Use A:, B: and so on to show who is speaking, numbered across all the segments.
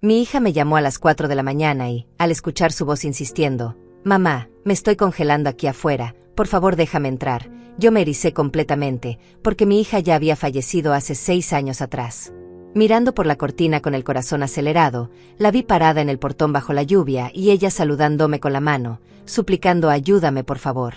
A: Mi hija me llamó a las 4 de la mañana y, al escuchar su voz insistiendo, «Mamá, me estoy congelando aquí afuera, por favor déjame entrar», yo me ericé completamente, porque mi hija ya había fallecido hace 6 años atrás. Mirando por la cortina con el corazón acelerado, la vi parada en el portón bajo la lluvia y ella saludándome con la mano, suplicando «ayúdame por favor».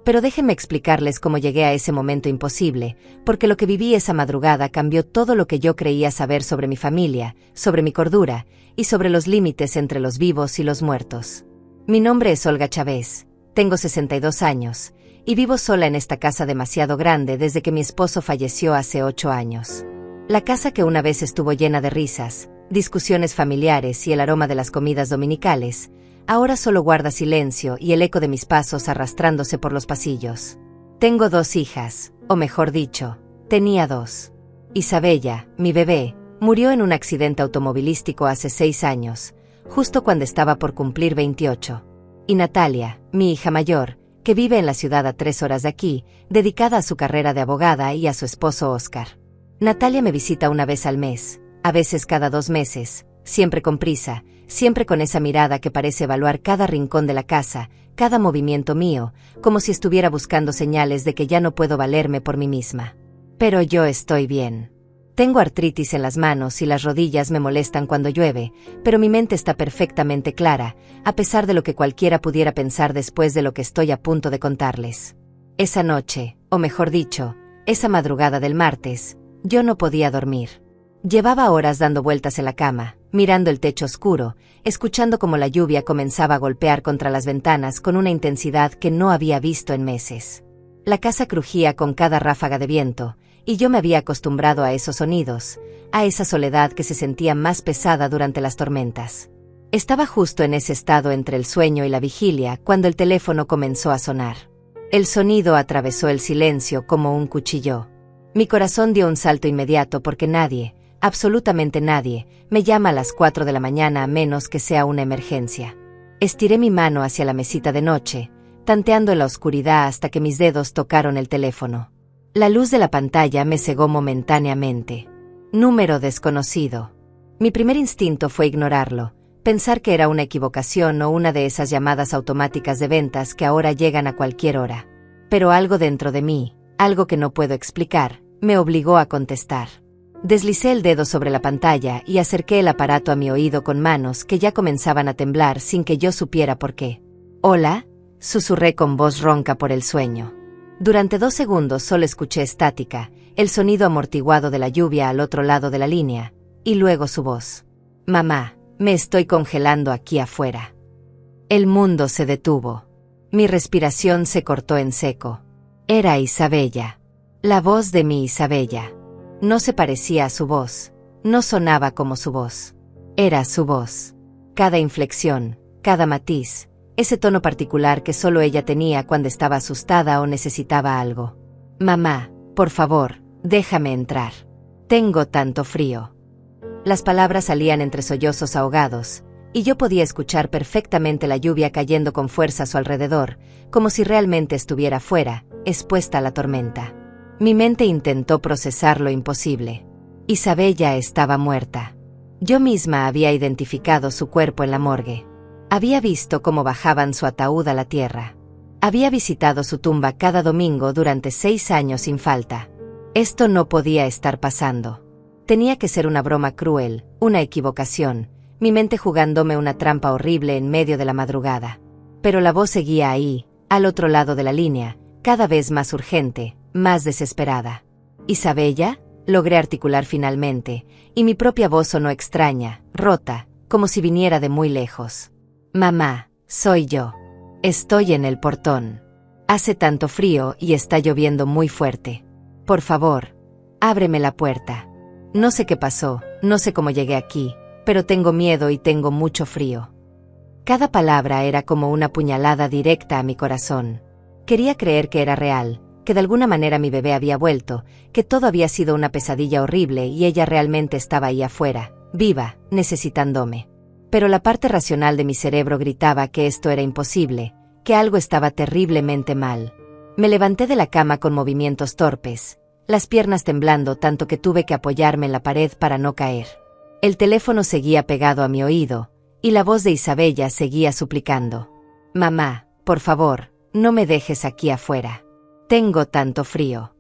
A: Pero déjenme explicarles cómo llegué a ese momento imposible, porque lo que viví esa madrugada cambió todo lo que yo creía saber sobre mi familia, sobre mi cordura, y sobre los límites entre los vivos y los muertos. Mi nombre es Olga Chávez, tengo 62 años, y vivo sola en esta casa demasiado grande desde que mi esposo falleció hace 8 años. La casa que una vez estuvo llena de risas, discusiones familiares y el aroma de las comidas dominicales, ahora solo guarda silencio y el eco de mis pasos arrastrándose por los pasillos. Tengo 2 hijas, o mejor dicho, tenía 2. Isabella, mi bebé, murió en un accidente automovilístico hace 6 años, justo cuando estaba por cumplir 28. Y Natalia, mi hija mayor, que vive en la ciudad a 3 horas de aquí, dedicada a su carrera de abogada y a su esposo Oscar. Natalia me visita una vez al mes, a veces cada 2 meses, siempre con prisa, siempre con esa mirada que parece evaluar cada rincón de la casa, cada movimiento mío, como si estuviera buscando señales de que ya no puedo valerme por mí misma. Pero yo estoy bien. Tengo artritis en las manos y las rodillas me molestan cuando llueve, pero mi mente está perfectamente clara, a pesar de lo que cualquiera pudiera pensar después de lo que estoy a punto de contarles. Esa noche, o mejor dicho, esa madrugada del martes, yo no podía dormir. Llevaba horas dando vueltas en la cama, mirando el techo oscuro, escuchando cómo la lluvia comenzaba a golpear contra las ventanas con una intensidad que no había visto en meses. La casa crujía con cada ráfaga de viento, y yo me había acostumbrado a esos sonidos, a esa soledad que se sentía más pesada durante las tormentas. Estaba justo en ese estado entre el sueño y la vigilia cuando el teléfono comenzó a sonar. El sonido atravesó el silencio como un cuchillo. Mi corazón dio un salto inmediato porque nadie, absolutamente nadie, me llama a las 4 de la mañana a menos que sea una emergencia. Estiré mi mano hacia la mesita de noche, tanteando en la oscuridad hasta que mis dedos tocaron el teléfono. La luz de la pantalla me cegó momentáneamente. Número desconocido. Mi primer instinto fue ignorarlo, pensar que era una equivocación o una de esas llamadas automáticas de ventas que ahora llegan a cualquier hora. Pero algo dentro de mí, algo que no puedo explicar, me obligó a contestar. Deslicé el dedo sobre la pantalla y acerqué el aparato a mi oído con manos que ya comenzaban a temblar sin que yo supiera por qué. «Hola», susurré con voz ronca por el sueño. Durante 2 segundos solo escuché estática, el sonido amortiguado de la lluvia al otro lado de la línea, y luego su voz. «Mamá, me estoy congelando aquí afuera». El mundo se detuvo. Mi respiración se cortó en seco. Era Isabella. La voz de mi Isabella. No se parecía a su voz, no sonaba como su voz. Era su voz. Cada inflexión, cada matiz, ese tono particular que solo ella tenía cuando estaba asustada o necesitaba algo. «Mamá, por favor, déjame entrar. Tengo tanto frío». Las palabras salían entre sollozos ahogados, y yo podía escuchar perfectamente la lluvia cayendo con fuerza a su alrededor, como si realmente estuviera fuera, expuesta a la tormenta. Mi mente intentó procesar lo imposible. Isabella estaba muerta. Yo misma había identificado su cuerpo en la morgue. Había visto cómo bajaban su ataúd a la tierra. Había visitado su tumba cada domingo durante 6 años sin falta. Esto no podía estar pasando. Tenía que ser una broma cruel, una equivocación, mi mente jugándome una trampa horrible en medio de la madrugada. Pero la voz seguía ahí, al otro lado de la línea, cada vez más urgente, más desesperada. «¿Isabella?», logré articular finalmente, y mi propia voz sonó extraña, rota, como si viniera de muy lejos. «Mamá, soy yo. Estoy en el portón. Hace tanto frío y está lloviendo muy fuerte. Por favor, ábreme la puerta. No sé qué pasó, no sé cómo llegué aquí, pero tengo miedo y tengo mucho frío». Cada palabra era como una puñalada directa a mi corazón. Quería creer que era real, que de alguna manera mi bebé había vuelto, que todo había sido una pesadilla horrible y ella realmente estaba ahí afuera, viva, necesitándome. Pero la parte racional de mi cerebro gritaba que esto era imposible, que algo estaba terriblemente mal. Me levanté de la cama con movimientos torpes, las piernas temblando tanto que tuve que apoyarme en la pared para no caer. El teléfono seguía pegado a mi oído, y la voz de Isabella seguía suplicando. «Mamá, por favor, no me dejes aquí afuera. Tengo tanto frío».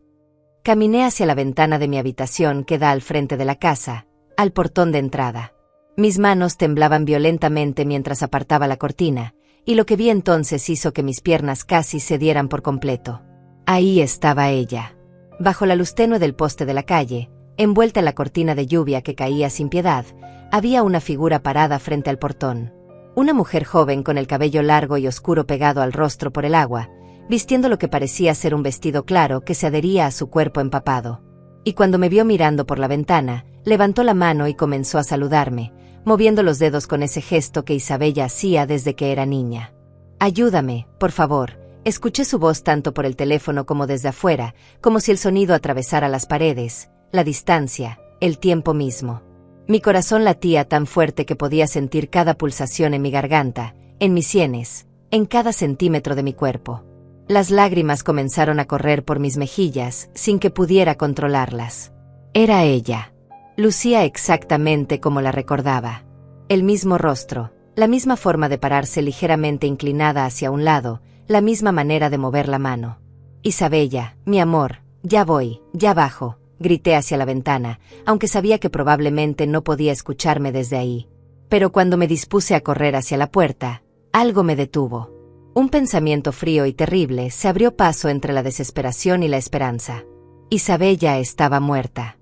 A: Caminé hacia la ventana de mi habitación que da al frente de la casa, al portón de entrada. Mis manos temblaban violentamente mientras apartaba la cortina, y lo que vi entonces hizo que mis piernas casi cedieran por completo. Ahí estaba ella. Bajo la luz tenue del poste de la calle, envuelta en la cortina de lluvia que caía sin piedad, había una figura parada frente al portón. Una mujer joven con el cabello largo y oscuro pegado al rostro por el agua, vistiendo lo que parecía ser un vestido claro que se adhería a su cuerpo empapado. Y cuando me vio mirando por la ventana, levantó la mano y comenzó a saludarme, moviendo los dedos con ese gesto que Isabella hacía desde que era niña. «Ayúdame, por favor». Escuché su voz tanto por el teléfono como desde afuera, como si el sonido atravesara las paredes, la distancia, el tiempo mismo. Mi corazón latía tan fuerte que podía sentir cada pulsación en mi garganta, en mis sienes, en cada centímetro de mi cuerpo. Las lágrimas comenzaron a correr por mis mejillas, sin que pudiera controlarlas. Era ella. Lucía exactamente como la recordaba. El mismo rostro, la misma forma de pararse ligeramente inclinada hacia un lado, la misma manera de mover la mano. «Isabella, mi amor, ya voy, ya bajo», grité hacia la ventana, aunque sabía que probablemente no podía escucharme desde ahí. Pero cuando me dispuse a correr hacia la puerta, algo me detuvo. Un pensamiento frío y terrible se abrió paso entre la desesperación y la esperanza. Isabella estaba muerta.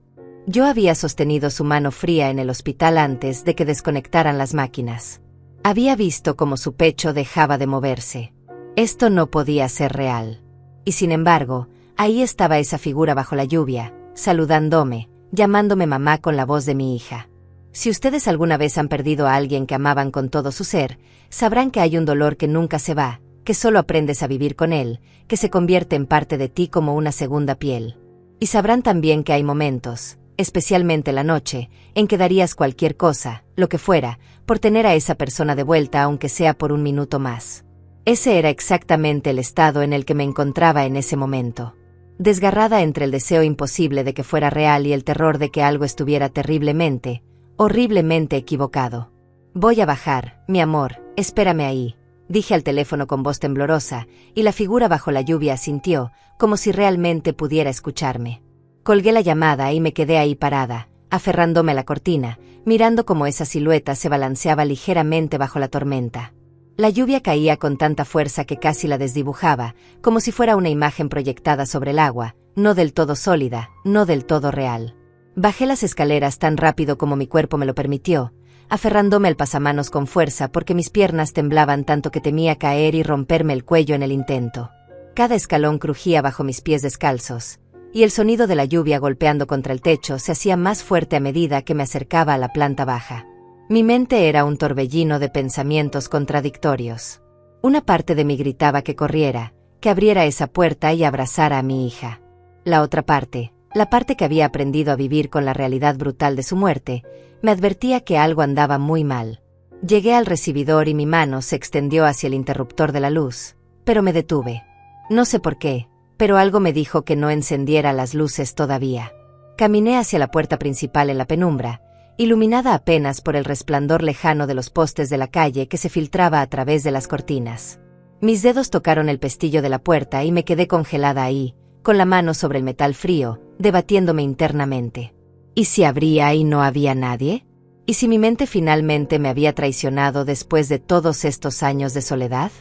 A: Yo había sostenido su mano fría en el hospital antes de que desconectaran las máquinas. Había visto cómo su pecho dejaba de moverse. Esto no podía ser real. Y sin embargo, ahí estaba esa figura bajo la lluvia, saludándome, llamándome mamá con la voz de mi hija. Si ustedes alguna vez han perdido a alguien que amaban con todo su ser, sabrán que hay un dolor que nunca se va, que solo aprendes a vivir con él, que se convierte en parte de ti como una segunda piel. Y sabrán también que hay momentos, especialmente la noche, en que darías cualquier cosa, lo que fuera, por tener a esa persona de vuelta aunque sea por un minuto más. Ese era exactamente el estado en el que me encontraba en ese momento. Desgarrada entre el deseo imposible de que fuera real y el terror de que algo estuviera terriblemente, horriblemente equivocado. «Voy a bajar, mi amor, espérame ahí», dije al teléfono con voz temblorosa, y la figura bajo la lluvia asintió, como si realmente pudiera escucharme. Colgué la llamada y me quedé ahí parada, aferrándome a la cortina, mirando cómo esa silueta se balanceaba ligeramente bajo la tormenta. La lluvia caía con tanta fuerza que casi la desdibujaba, como si fuera una imagen proyectada sobre el agua, no del todo sólida, no del todo real. Bajé las escaleras tan rápido como mi cuerpo me lo permitió, aferrándome al pasamanos con fuerza porque mis piernas temblaban tanto que temía caer y romperme el cuello en el intento. Cada escalón crujía bajo mis pies descalzos, y el sonido de la lluvia golpeando contra el techo se hacía más fuerte a medida que me acercaba a la planta baja. Mi mente era un torbellino de pensamientos contradictorios. Una parte de mí gritaba que corriera, que abriera esa puerta y abrazara a mi hija. La otra parte, la parte que había aprendido a vivir con la realidad brutal de su muerte, me advertía que algo andaba muy mal. Llegué al recibidor y mi mano se extendió hacia el interruptor de la luz, pero me detuve. No sé por qué, pero algo me dijo que no encendiera las luces todavía. Caminé hacia la puerta principal en la penumbra, iluminada apenas por el resplandor lejano de los postes de la calle que se filtraba a través de las cortinas. Mis dedos tocaron el pestillo de la puerta y me quedé congelada ahí, con la mano sobre el metal frío, debatiéndome internamente. ¿Y si abría y no había nadie? ¿Y si mi mente finalmente me había traicionado después de todos estos años de soledad?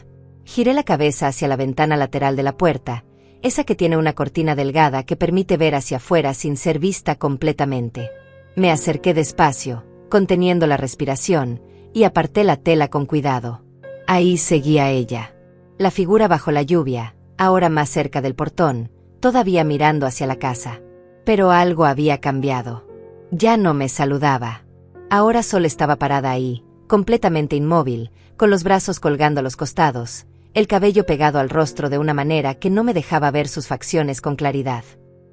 A: Giré la cabeza hacia la ventana lateral de la puerta, esa que tiene una cortina delgada que permite ver hacia afuera sin ser vista completamente. Me acerqué despacio, conteniendo la respiración, y aparté la tela con cuidado. Ahí seguía ella. La figura bajo la lluvia, ahora más cerca del portón, todavía mirando hacia la casa. Pero algo había cambiado. Ya no me saludaba. Ahora solo estaba parada ahí, completamente inmóvil, con los brazos colgando a los costados, el cabello pegado al rostro de una manera que no me dejaba ver sus facciones con claridad.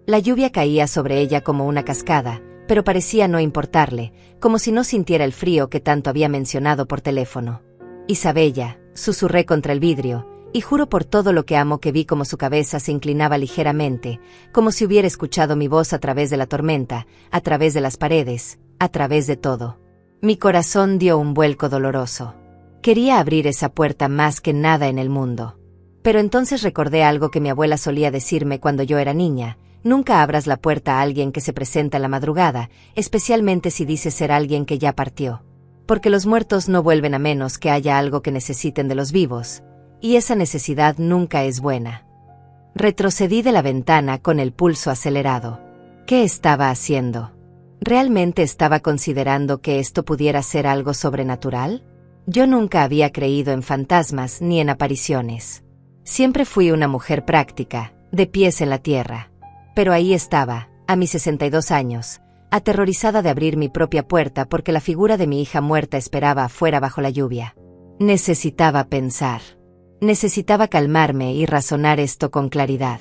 A: La lluvia caía sobre ella como una cascada, pero parecía no importarle, como si no sintiera el frío que tanto había mencionado por teléfono. «Isabella», susurré contra el vidrio, Y juro por todo lo que amo que vi como su cabeza se inclinaba ligeramente, como si hubiera escuchado mi voz a través de la tormenta, a través de las paredes, a través de todo. Mi corazón dio un vuelco doloroso. Quería abrir esa puerta más que nada en el mundo. Pero entonces recordé algo que mi abuela solía decirme cuando yo era niña: nunca abras la puerta a alguien que se presenta en la madrugada, especialmente si dice ser alguien que ya partió. Porque los muertos no vuelven a menos que haya algo que necesiten de los vivos. Y esa necesidad nunca es buena. Retrocedí de la ventana con el pulso acelerado. ¿Qué estaba haciendo? ¿Realmente estaba considerando que esto pudiera ser algo sobrenatural? Yo nunca había creído en fantasmas ni en apariciones. Siempre fui una mujer práctica, de pies en la tierra. Pero ahí estaba, a mis 62 años, aterrorizada de abrir mi propia puerta porque la figura de mi hija muerta esperaba afuera bajo la lluvia. Necesitaba pensar. Necesitaba calmarme y razonar esto con claridad.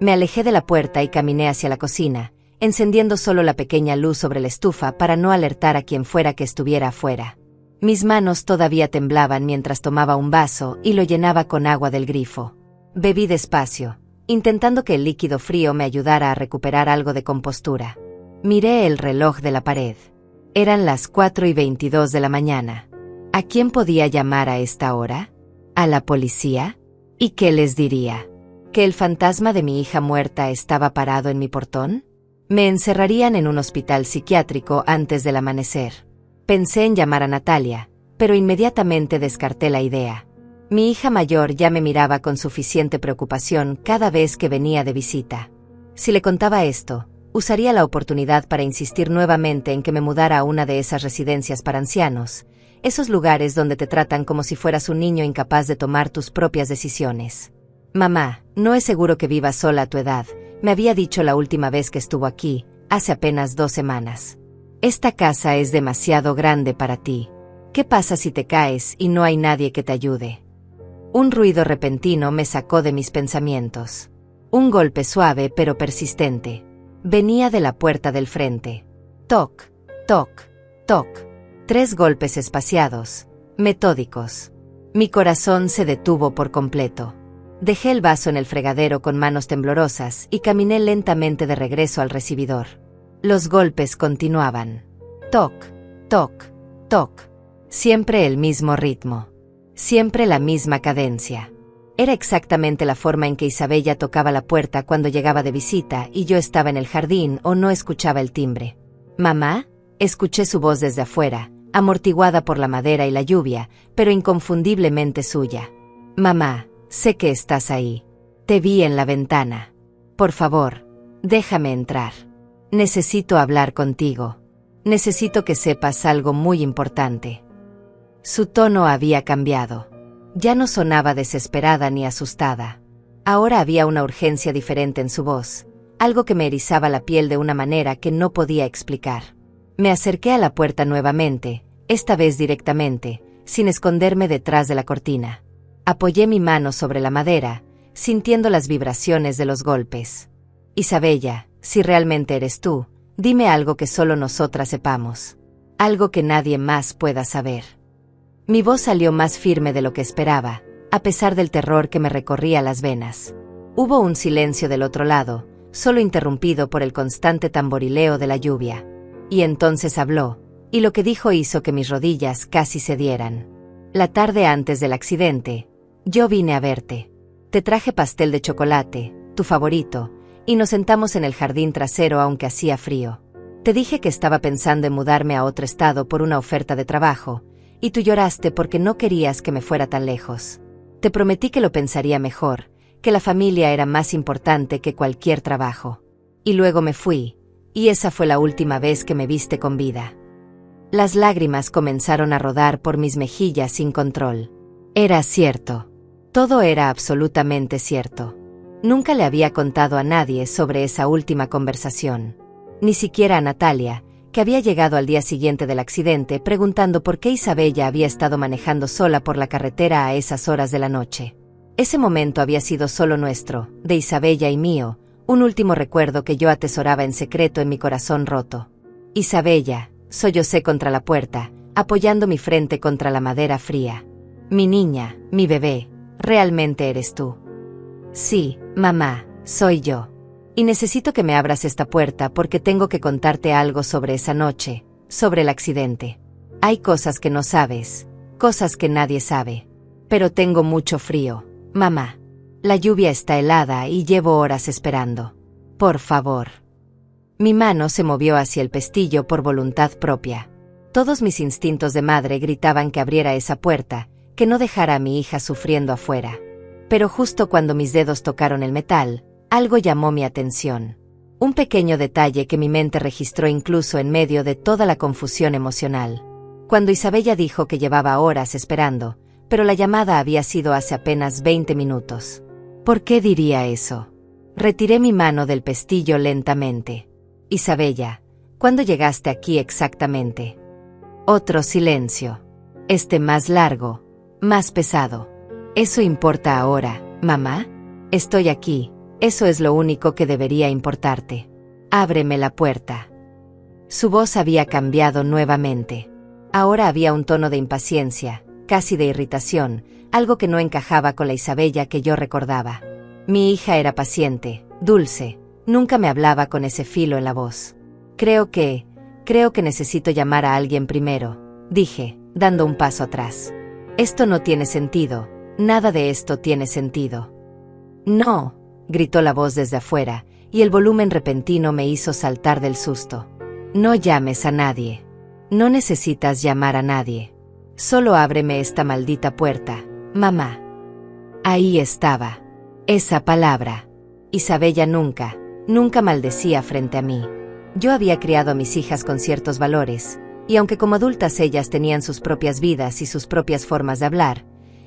A: Me alejé de la puerta y caminé hacia la cocina, encendiendo solo la pequeña luz sobre la estufa para no alertar a quien fuera que estuviera afuera. Mis manos todavía temblaban mientras tomaba un vaso y lo llenaba con agua del grifo. Bebí despacio, intentando que el líquido frío me ayudara a recuperar algo de compostura. Miré el reloj de la pared. Eran las 4:22 de la mañana. ¿A quién podía llamar a esta hora? ¿A la policía? ¿Y qué les diría? ¿Que el fantasma de mi hija muerta estaba parado en mi portón? Me encerrarían en un hospital psiquiátrico antes del amanecer. Pensé en llamar a Natalia, pero inmediatamente descarté la idea. Mi hija mayor ya me miraba con suficiente preocupación cada vez que venía de visita. Si le contaba esto, usaría la oportunidad para insistir nuevamente en que me mudara a una de esas residencias para ancianos, esos lugares donde te tratan como si fueras un niño incapaz de tomar tus propias decisiones. Mamá, no es seguro que vivas sola a tu edad, me había dicho la última vez que estuvo aquí, hace apenas 2 semanas. Esta casa es demasiado grande para ti. ¿Qué pasa si te caes y no hay nadie que te ayude? Un ruido repentino me sacó de mis pensamientos. Un golpe suave pero persistente. Venía de la puerta del frente. Toc, toc, toc. 3 golpes espaciados, metódicos. Mi corazón se detuvo por completo. Dejé el vaso en el fregadero con manos temblorosas y caminé lentamente de regreso al recibidor. Los golpes continuaban. Toc, toc, toc. Siempre el mismo ritmo. Siempre la misma cadencia. Era exactamente la forma en que Isabella tocaba la puerta cuando llegaba de visita y yo estaba en el jardín o no escuchaba el timbre. «¿Mamá?», escuché su voz desde afuera, amortiguada por la madera y la lluvia, pero inconfundiblemente suya. «Mamá, sé que estás ahí. Te vi en la ventana. Por favor, déjame entrar. Necesito hablar contigo. Necesito que sepas algo muy importante». Su tono había cambiado. Ya no sonaba desesperada ni asustada. Ahora había una urgencia diferente en su voz, algo que me erizaba la piel de una manera que no podía explicar. Me acerqué a la puerta nuevamente, esta vez directamente, sin esconderme detrás de la cortina. Apoyé mi mano sobre la madera, sintiendo las vibraciones de los golpes. «Isabella, si realmente eres tú, dime algo que solo nosotras sepamos. Algo que nadie más pueda saber». Mi voz salió más firme de lo que esperaba, a pesar del terror que me recorría las venas. Hubo un silencio del otro lado, solo interrumpido por el constante tamborileo de la lluvia. Y entonces habló, y lo que dijo hizo que mis rodillas casi cedieran. «La tarde antes del accidente, yo vine a verte. Te traje pastel de chocolate, tu favorito, y nos sentamos en el jardín trasero aunque hacía frío. Te dije que estaba pensando en mudarme a otro estado por una oferta de trabajo, y tú lloraste porque no querías que me fuera tan lejos. Te prometí que lo pensaría mejor, que la familia era más importante que cualquier trabajo. Y luego me fui, y esa fue la última vez que me viste con vida». Las lágrimas comenzaron a rodar por mis mejillas sin control. Era cierto. Todo era absolutamente cierto. Nunca le había contado a nadie sobre esa última conversación. Ni siquiera a Natalia, que había llegado al día siguiente del accidente preguntando por qué Isabella había estado manejando sola por la carretera a esas horas de la noche. Ese momento había sido solo nuestro, de Isabella y mío, un último recuerdo que yo atesoraba en secreto en mi corazón roto. «Isabella», sollocé contra la puerta, apoyando mi frente contra la madera fría. «Mi niña, mi bebé, ¿Realmente eres tú? Sí, mamá, soy yo. Y necesito que me abras esta puerta porque tengo que contarte algo sobre esa noche, sobre el accidente. Hay cosas que no sabes, cosas que nadie sabe. Pero tengo mucho frío, mamá. La lluvia está helada y llevo horas esperando. Por favor. Mi mano se movió hacia el pestillo por voluntad propia. Todos mis instintos de madre gritaban que abriera esa puerta, que no dejara a mi hija sufriendo afuera. Pero justo cuando mis dedos tocaron el metal, algo llamó mi atención. Un pequeño detalle que mi mente registró incluso en medio de toda la confusión emocional. Cuando Isabella dijo que llevaba horas esperando, pero la llamada había sido hace apenas 20 minutos. ¿Por qué diría eso? Retiré mi mano del pestillo lentamente. Isabella, ¿cuándo llegaste aquí exactamente? Otro silencio. Más largo, más pesado. ¿Eso importa ahora, mamá? Estoy aquí, eso es lo único que debería importarte. Ábreme la puerta. Su voz había cambiado nuevamente. Ahora había un tono de impaciencia, casi de irritación, algo que no encajaba con la Isabella que yo recordaba. Mi hija era paciente, dulce, nunca me hablaba con ese filo en la voz. Creo que necesito llamar a alguien primero, dije, dando un paso atrás. Esto no tiene sentido, nada de esto tiene sentido. No, gritó la voz desde afuera, y el volumen repentino me hizo saltar del susto. No llames a nadie. No necesitas llamar a nadie. Solo ábreme esta maldita puerta, mamá. Ahí estaba. Esa palabra. Isabella nunca maldecía frente a mí. Yo había criado a mis hijas con ciertos valores, y aunque como adultas ellas tenían sus propias vidas y sus propias formas de hablar,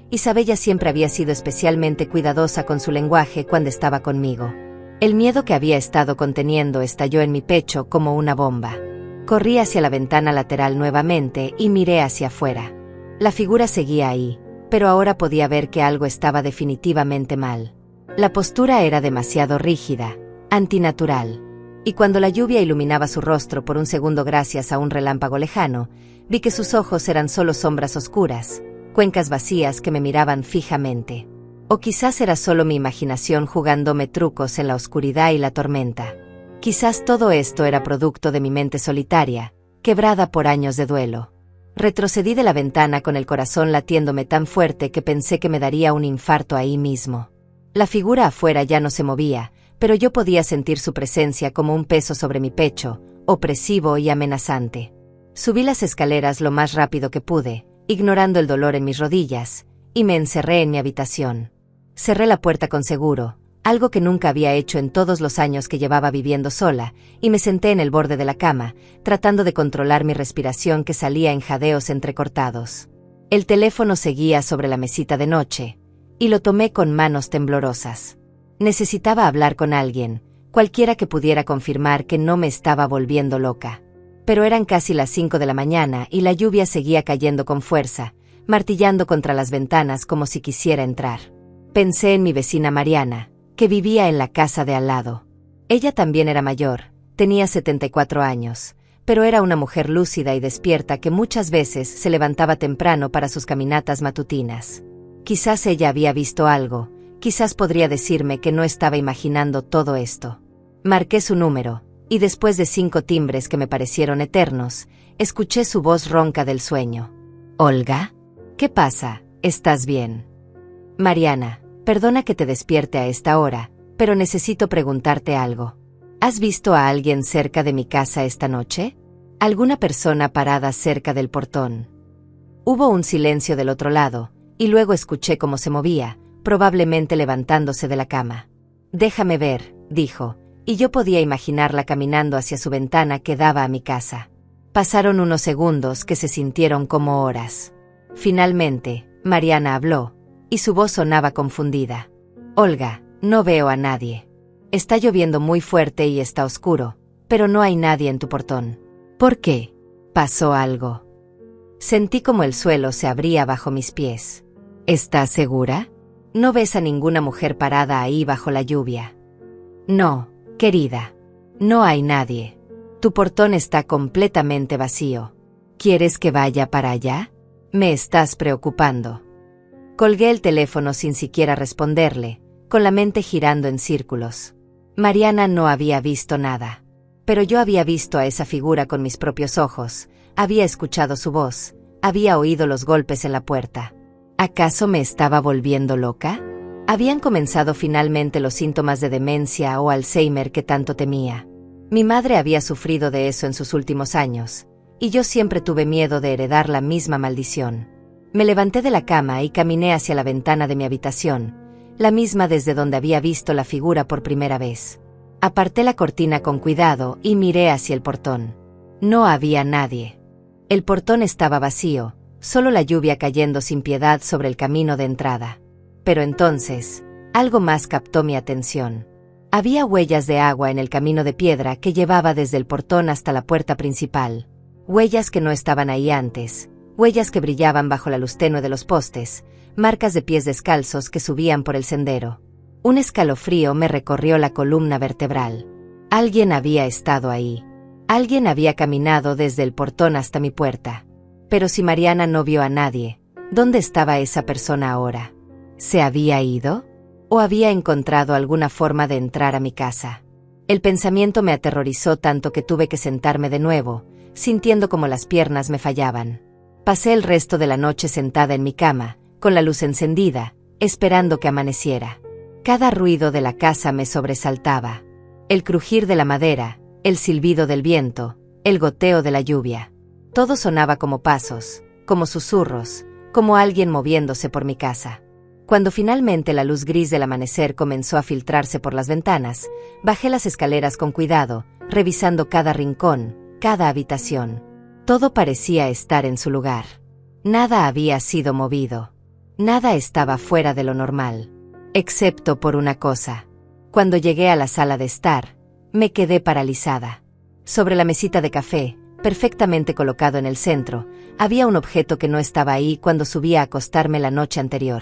A: Isabella siempre había sido especialmente cuidadosa con su lenguaje cuando estaba conmigo. El miedo que había estado conteniendo estalló en mi pecho como una bomba. Corrí hacia la ventana lateral nuevamente y miré hacia afuera. La figura seguía ahí, pero ahora podía ver que algo estaba definitivamente mal. La postura era demasiado rígida, antinatural. Y cuando la lluvia iluminaba su rostro por un segundo gracias a un relámpago lejano, vi que sus ojos eran solo sombras oscuras, cuencas vacías que me miraban fijamente. O quizás era solo mi imaginación jugándome trucos en la oscuridad y la tormenta. Quizás todo esto era producto de mi mente solitaria, quebrada por años de duelo. Retrocedí de la ventana con el corazón latiéndome tan fuerte que pensé que me daría un infarto ahí mismo. La figura afuera ya no se movía, pero yo podía sentir su presencia como un peso sobre mi pecho, opresivo y amenazante. Subí las escaleras lo más rápido que pude, ignorando el dolor en mis rodillas, y me encerré en mi habitación. Cerré la puerta con seguro, algo que nunca había hecho en todos los años que llevaba viviendo sola, y me senté en el borde de la cama, tratando de controlar mi respiración que salía en jadeos entrecortados. El teléfono seguía sobre la mesita de noche, y lo tomé con manos temblorosas. Necesitaba hablar con alguien, cualquiera que pudiera confirmar que no me estaba volviendo loca. Pero eran casi las 5 de la mañana y la lluvia seguía cayendo con fuerza, martillando contra las ventanas como si quisiera entrar. Pensé en mi vecina Mariana, que vivía en la casa de al lado. Ella también era mayor, tenía 74 años, pero era una mujer lúcida y despierta que muchas veces se levantaba temprano para sus caminatas matutinas. Quizás ella había visto algo, quizás podría decirme que no estaba imaginando todo esto. Marqué su número, y después de 5 timbres que me parecieron eternos, escuché su voz ronca del sueño. «¿Olga? ¿Qué pasa? ¿Estás bien?» «Mariana, perdona que te despierte a esta hora, pero necesito preguntarte algo. ¿Has visto a alguien cerca de mi casa esta noche? ¿Alguna persona parada cerca del portón?» Hubo un silencio del otro lado, y luego escuché cómo se movía, probablemente levantándose de la cama. «Déjame ver», dijo, y yo podía imaginarla caminando hacia su ventana que daba a mi casa. Pasaron unos segundos que se sintieron como horas. Finalmente, Mariana habló, y su voz sonaba confundida. «Olga, no veo a nadie. Está lloviendo muy fuerte y está oscuro, pero no hay nadie en tu portón. ¿Por qué? ¿Pasó algo?» Sentí como el suelo se abría bajo mis pies. «¿Estás segura? ¿No ves a ninguna mujer parada ahí bajo la lluvia?» «No, querida. No hay nadie. Tu portón está completamente vacío. ¿Quieres que vaya para allá? Me estás preocupando». Colgué el teléfono sin siquiera responderle, con la mente girando en círculos. Mariana no había visto nada. Pero yo había visto a esa figura con mis propios ojos, había escuchado su voz, había oído los golpes en la puerta. ¿Acaso me estaba volviendo loca? ¿Habían comenzado finalmente los síntomas de demencia o Alzheimer que tanto temía? Mi madre había sufrido de eso en sus últimos años, y yo siempre tuve miedo de heredar la misma maldición. Me levanté de la cama y caminé hacia la ventana de mi habitación, la misma desde donde había visto la figura por primera vez. Aparté la cortina con cuidado y miré hacia el portón. No había nadie. El portón estaba vacío, solo la lluvia cayendo sin piedad sobre el camino de entrada. Pero entonces, algo más captó mi atención. Había huellas de agua en el camino de piedra que llevaba desde el portón hasta la puerta principal. Huellas que no estaban ahí antes, huellas que brillaban bajo la luz tenue de los postes, marcas de pies descalzos que subían por el sendero. Un escalofrío me recorrió la columna vertebral. Alguien había estado ahí. Alguien había caminado desde el portón hasta mi puerta. Pero si Mariana no vio a nadie, ¿dónde estaba esa persona ahora? ¿Se había ido? ¿O había encontrado alguna forma de entrar a mi casa? El pensamiento me aterrorizó tanto que tuve que sentarme de nuevo, sintiendo como las piernas me fallaban. Pasé el resto de la noche sentada en mi cama, con la luz encendida, esperando que amaneciera. Cada ruido de la casa me sobresaltaba. El crujir de la madera, el silbido del viento, el goteo de la lluvia. Todo sonaba como pasos, como susurros, como alguien moviéndose por mi casa. Cuando finalmente la luz gris del amanecer comenzó a filtrarse por las ventanas, bajé las escaleras con cuidado, revisando cada rincón, cada habitación. Todo parecía estar en su lugar. Nada había sido movido. Nada estaba fuera de lo normal. Excepto por una cosa. Cuando llegué a la sala de estar, me quedé paralizada. Sobre la mesita de café, perfectamente colocado en el centro, había un objeto que no estaba ahí cuando subí a acostarme la noche anterior.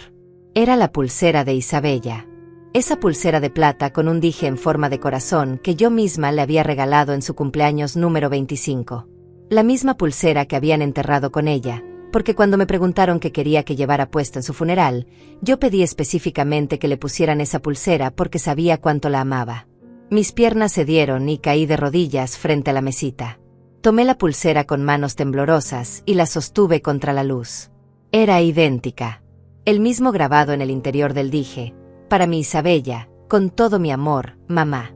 A: Era la pulsera de Isabella. Esa pulsera de plata con un dije en forma de corazón que yo misma le había regalado en su cumpleaños número 25. La misma pulsera que habían enterrado con ella, porque cuando me preguntaron qué quería que llevara puesto en su funeral, yo pedí específicamente que le pusieran esa pulsera porque sabía cuánto la amaba. Mis piernas cedieron y caí de rodillas frente a la mesita. Tomé la pulsera con manos temblorosas y la sostuve contra la luz. Era idéntica. El mismo grabado en el interior del dije, para mi Isabella, con todo mi amor, mamá.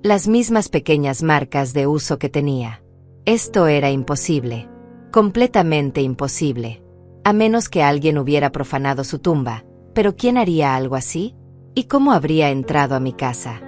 A: Las mismas pequeñas marcas de uso que tenía. Esto era imposible. Completamente imposible. A menos que alguien hubiera profanado su tumba, pero ¿quién haría algo así? ¿Y cómo habría entrado a mi casa?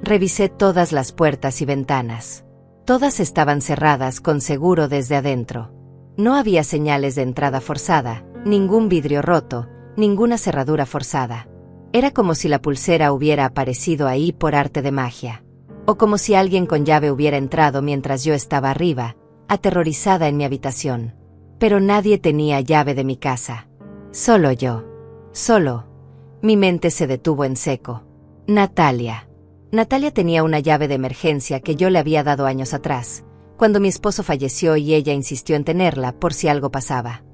A: Revisé todas las puertas y ventanas. Todas estaban cerradas con seguro desde adentro. No había señales de entrada forzada, ningún vidrio roto, ninguna cerradura forzada. Era como si la pulsera hubiera aparecido ahí por arte de magia. O como si alguien con llave hubiera entrado mientras yo estaba arriba, aterrorizada en mi habitación. Pero nadie tenía llave de mi casa. Solo yo. Solo. Mi mente se detuvo en seco. Natalia. Natalia tenía una llave de emergencia que yo le había dado años atrás, cuando mi esposo falleció y ella insistió en tenerla por si algo pasaba.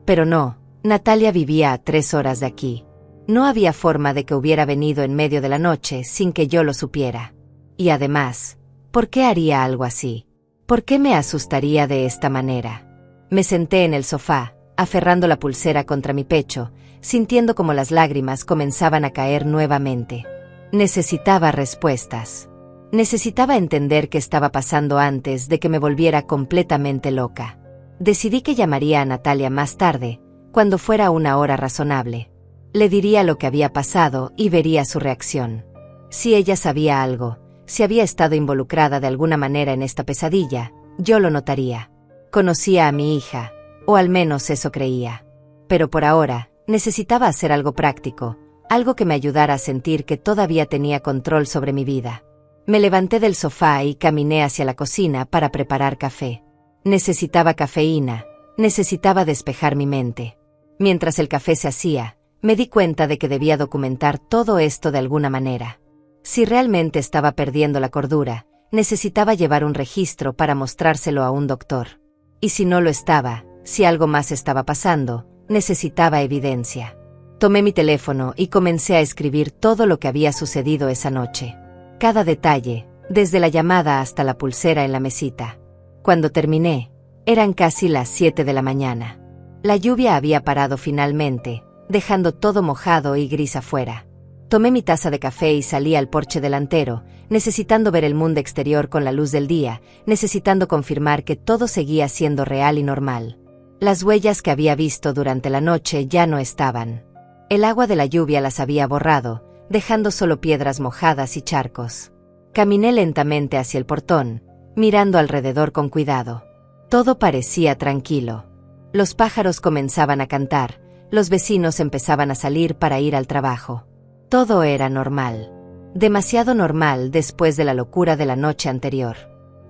A: Pero no, Natalia vivía a 3 horas de aquí. No había forma de que hubiera venido en medio de la noche sin que yo lo supiera. Y además, ¿por qué haría algo así? ¿Por qué me asustaría de esta manera? Me senté en el sofá, aferrando la pulsera contra mi pecho, sintiendo como las lágrimas comenzaban a caer nuevamente. Necesitaba respuestas. Necesitaba entender qué estaba pasando antes de que me volviera completamente loca. Decidí que llamaría a Natalia más tarde, cuando fuera una hora razonable. Le diría lo que había pasado y vería su reacción. Si ella sabía algo, si había estado involucrada de alguna manera en esta pesadilla, yo lo notaría. Conocía a mi hija, o al menos eso creía. Pero por ahora, necesitaba hacer algo práctico, algo que me ayudara a sentir que todavía tenía control sobre mi vida. Me levanté del sofá y caminé hacia la cocina para preparar café. Necesitaba cafeína, necesitaba despejar mi mente. Mientras el café se hacía, me di cuenta de que debía documentar todo esto de alguna manera. Si realmente estaba perdiendo la cordura, necesitaba llevar un registro para mostrárselo a un doctor. Y si no lo estaba, si algo más estaba pasando, necesitaba evidencia. Tomé mi teléfono y comencé a escribir todo lo que había sucedido esa noche. Cada detalle, desde la llamada hasta la pulsera en la mesita. Cuando terminé, eran casi las 7 de la mañana. La lluvia había parado finalmente, dejando todo mojado y gris afuera. Tomé mi taza de café y salí al porche delantero, necesitando ver el mundo exterior con la luz del día, necesitando confirmar que todo seguía siendo real y normal. Las huellas que había visto durante la noche ya no estaban. El agua de la lluvia las había borrado, dejando solo piedras mojadas y charcos. Caminé lentamente hacia el portón, mirando alrededor con cuidado. Todo parecía tranquilo. Los pájaros comenzaban a cantar, los vecinos empezaban a salir para ir al trabajo. Todo era normal. Demasiado normal después de la locura de la noche anterior.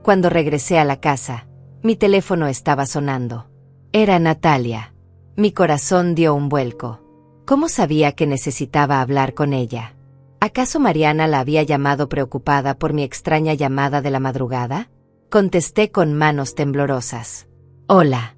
A: Cuando regresé a la casa, mi teléfono estaba sonando. Era Natalia. Mi corazón dio un vuelco. ¿Cómo sabía que necesitaba hablar con ella? ¿Acaso Mariana la había llamado preocupada por mi extraña llamada de la madrugada? Contesté con manos temblorosas. Hola.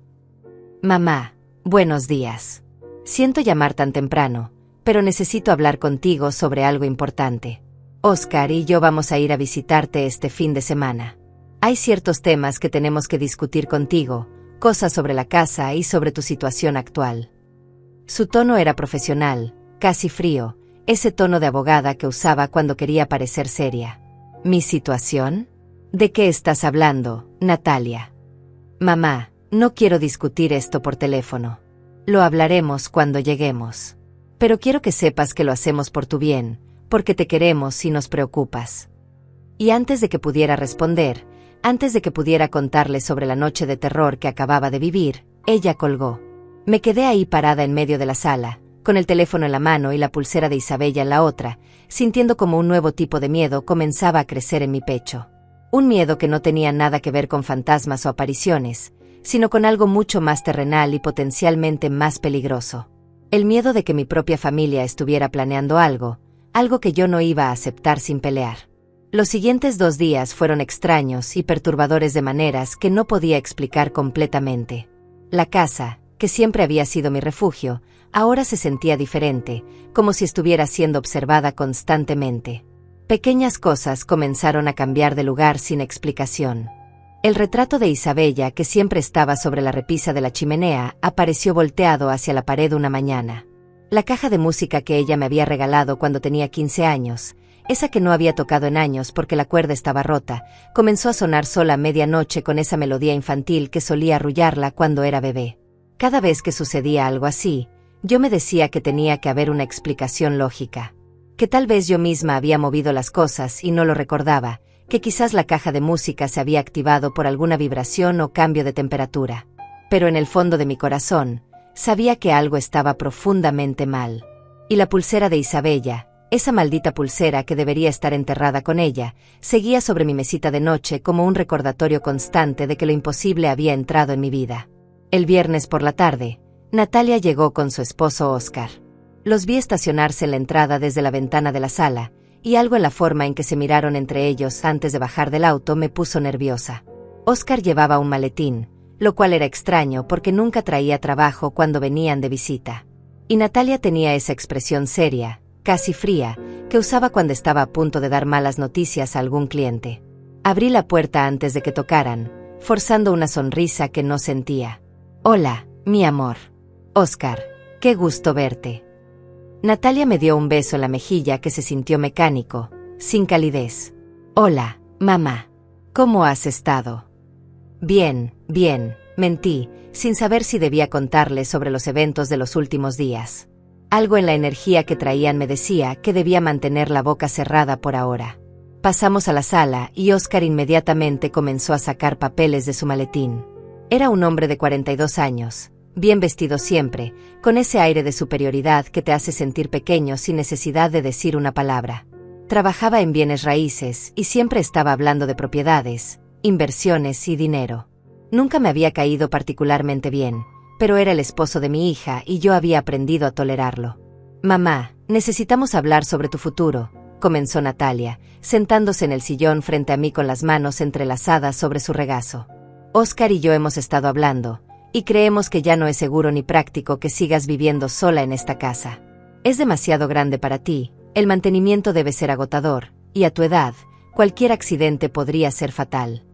A: Mamá, buenos días. Siento llamar tan temprano, pero necesito hablar contigo sobre algo importante. Oscar y yo vamos a ir a visitarte este fin de semana. Hay ciertos temas que tenemos que discutir contigo, cosas sobre la casa y sobre tu situación actual. Su tono era profesional, casi frío, ese tono de abogada que usaba cuando quería parecer seria. ¿Mi situación? ¿De qué estás hablando, Natalia? Mamá, no quiero discutir esto por teléfono. Lo hablaremos cuando lleguemos. Pero quiero que sepas que lo hacemos por tu bien, porque te queremos y nos preocupas. Y antes de que pudiera responder, antes de que pudiera contarle sobre la noche de terror que acababa de vivir, ella colgó. Me quedé ahí parada en medio de la sala, con el teléfono en la mano y la pulsera de Isabella en la otra, sintiendo como un nuevo tipo de miedo comenzaba a crecer en mi pecho. Un miedo que no tenía nada que ver con fantasmas o apariciones, sino con algo mucho más terrenal y potencialmente más peligroso. El miedo de que mi propia familia estuviera planeando algo que yo no iba a aceptar sin pelear. Los siguientes 2 días fueron extraños y perturbadores de maneras que no podía explicar completamente. La casa, que siempre había sido mi refugio, ahora se sentía diferente, como si estuviera siendo observada constantemente. Pequeñas cosas comenzaron a cambiar de lugar sin explicación. El retrato de Isabella, que siempre estaba sobre la repisa de la chimenea, apareció volteado hacia la pared una mañana. La caja de música que ella me había regalado cuando tenía 15 años, esa que no había tocado en años porque la cuerda estaba rota, comenzó a sonar sola a medianoche con esa melodía infantil que solía arrullarla cuando era bebé. Cada vez que sucedía algo así, yo me decía que tenía que haber una explicación lógica. Que tal vez yo misma había movido las cosas y no lo recordaba, que quizás la caja de música se había activado por alguna vibración o cambio de temperatura. Pero en el fondo de mi corazón, sabía que algo estaba profundamente mal. Y la pulsera de Isabella, esa maldita pulsera que debería estar enterrada con ella, seguía sobre mi mesita de noche como un recordatorio constante de que lo imposible había entrado en mi vida. El viernes por la tarde, Natalia llegó con su esposo Oscar. Los vi estacionarse en la entrada desde la ventana de la sala, y algo en la forma en que se miraron entre ellos antes de bajar del auto me puso nerviosa. Oscar llevaba un maletín, lo cual era extraño porque nunca traía trabajo cuando venían de visita. Y Natalia tenía esa expresión seria, casi fría, que usaba cuando estaba a punto de dar malas noticias a algún cliente. Abrí la puerta antes de que tocaran, forzando una sonrisa que no sentía. Hola, mi amor. Oscar, qué gusto verte. Natalia me dio un beso en la mejilla que se sintió mecánico, sin calidez. Hola, mamá. ¿Cómo has estado? Bien, bien, mentí, sin saber si debía contarle sobre los eventos de los últimos días. Algo en la energía que traían me decía que debía mantener la boca cerrada por ahora. Pasamos a la sala y Oscar inmediatamente comenzó a sacar papeles de su maletín. Era un hombre de 42 años, bien vestido siempre, con ese aire de superioridad que te hace sentir pequeño sin necesidad de decir una palabra. Trabajaba en bienes raíces y siempre estaba hablando de propiedades, inversiones y dinero. Nunca me había caído particularmente bien, pero era el esposo de mi hija y yo había aprendido a tolerarlo. Mamá, necesitamos hablar sobre tu futuro, comenzó Natalia, sentándose en el sillón frente a mí con las manos entrelazadas sobre su regazo. Oscar y yo hemos estado hablando, y creemos que ya no es seguro ni práctico que sigas viviendo sola en esta casa. Es demasiado grande para ti, el mantenimiento debe ser agotador, y a tu edad, cualquier accidente podría ser fatal.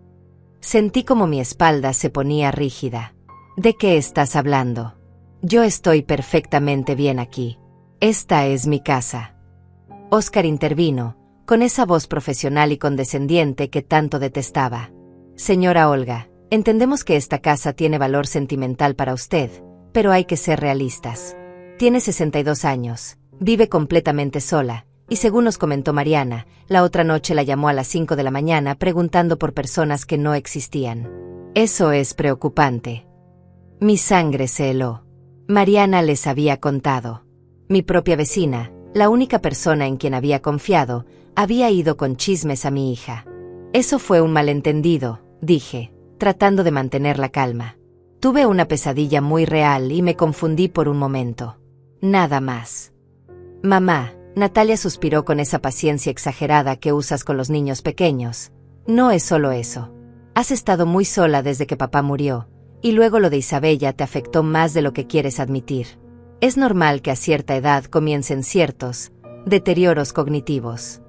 A: Sentí como mi espalda se ponía rígida. ¿De qué estás hablando? Yo estoy perfectamente bien aquí. Esta es mi casa. Oscar intervino, con esa voz profesional y condescendiente que tanto detestaba. Señora Olga, entendemos que esta casa tiene valor sentimental para usted, pero hay que ser realistas. Tiene 62 años, vive completamente sola, y según nos comentó Mariana, la otra noche la llamó a las 5 de la mañana preguntando por personas que no existían. Eso es preocupante. Mi sangre se heló. Mariana les había contado. Mi propia vecina, la única persona en quien había confiado, había ido con chismes a mi hija. Eso fue un malentendido, dije, tratando de mantener la calma. Tuve una pesadilla muy real y me confundí por un momento. Nada más. Mamá, Natalia suspiró con esa paciencia exagerada que usas con los niños pequeños. No es solo eso. Has estado muy sola desde que papá murió, y luego lo de Isabella te afectó más de lo que quieres admitir. Es normal que a cierta edad comiencen ciertos deterioros cognitivos.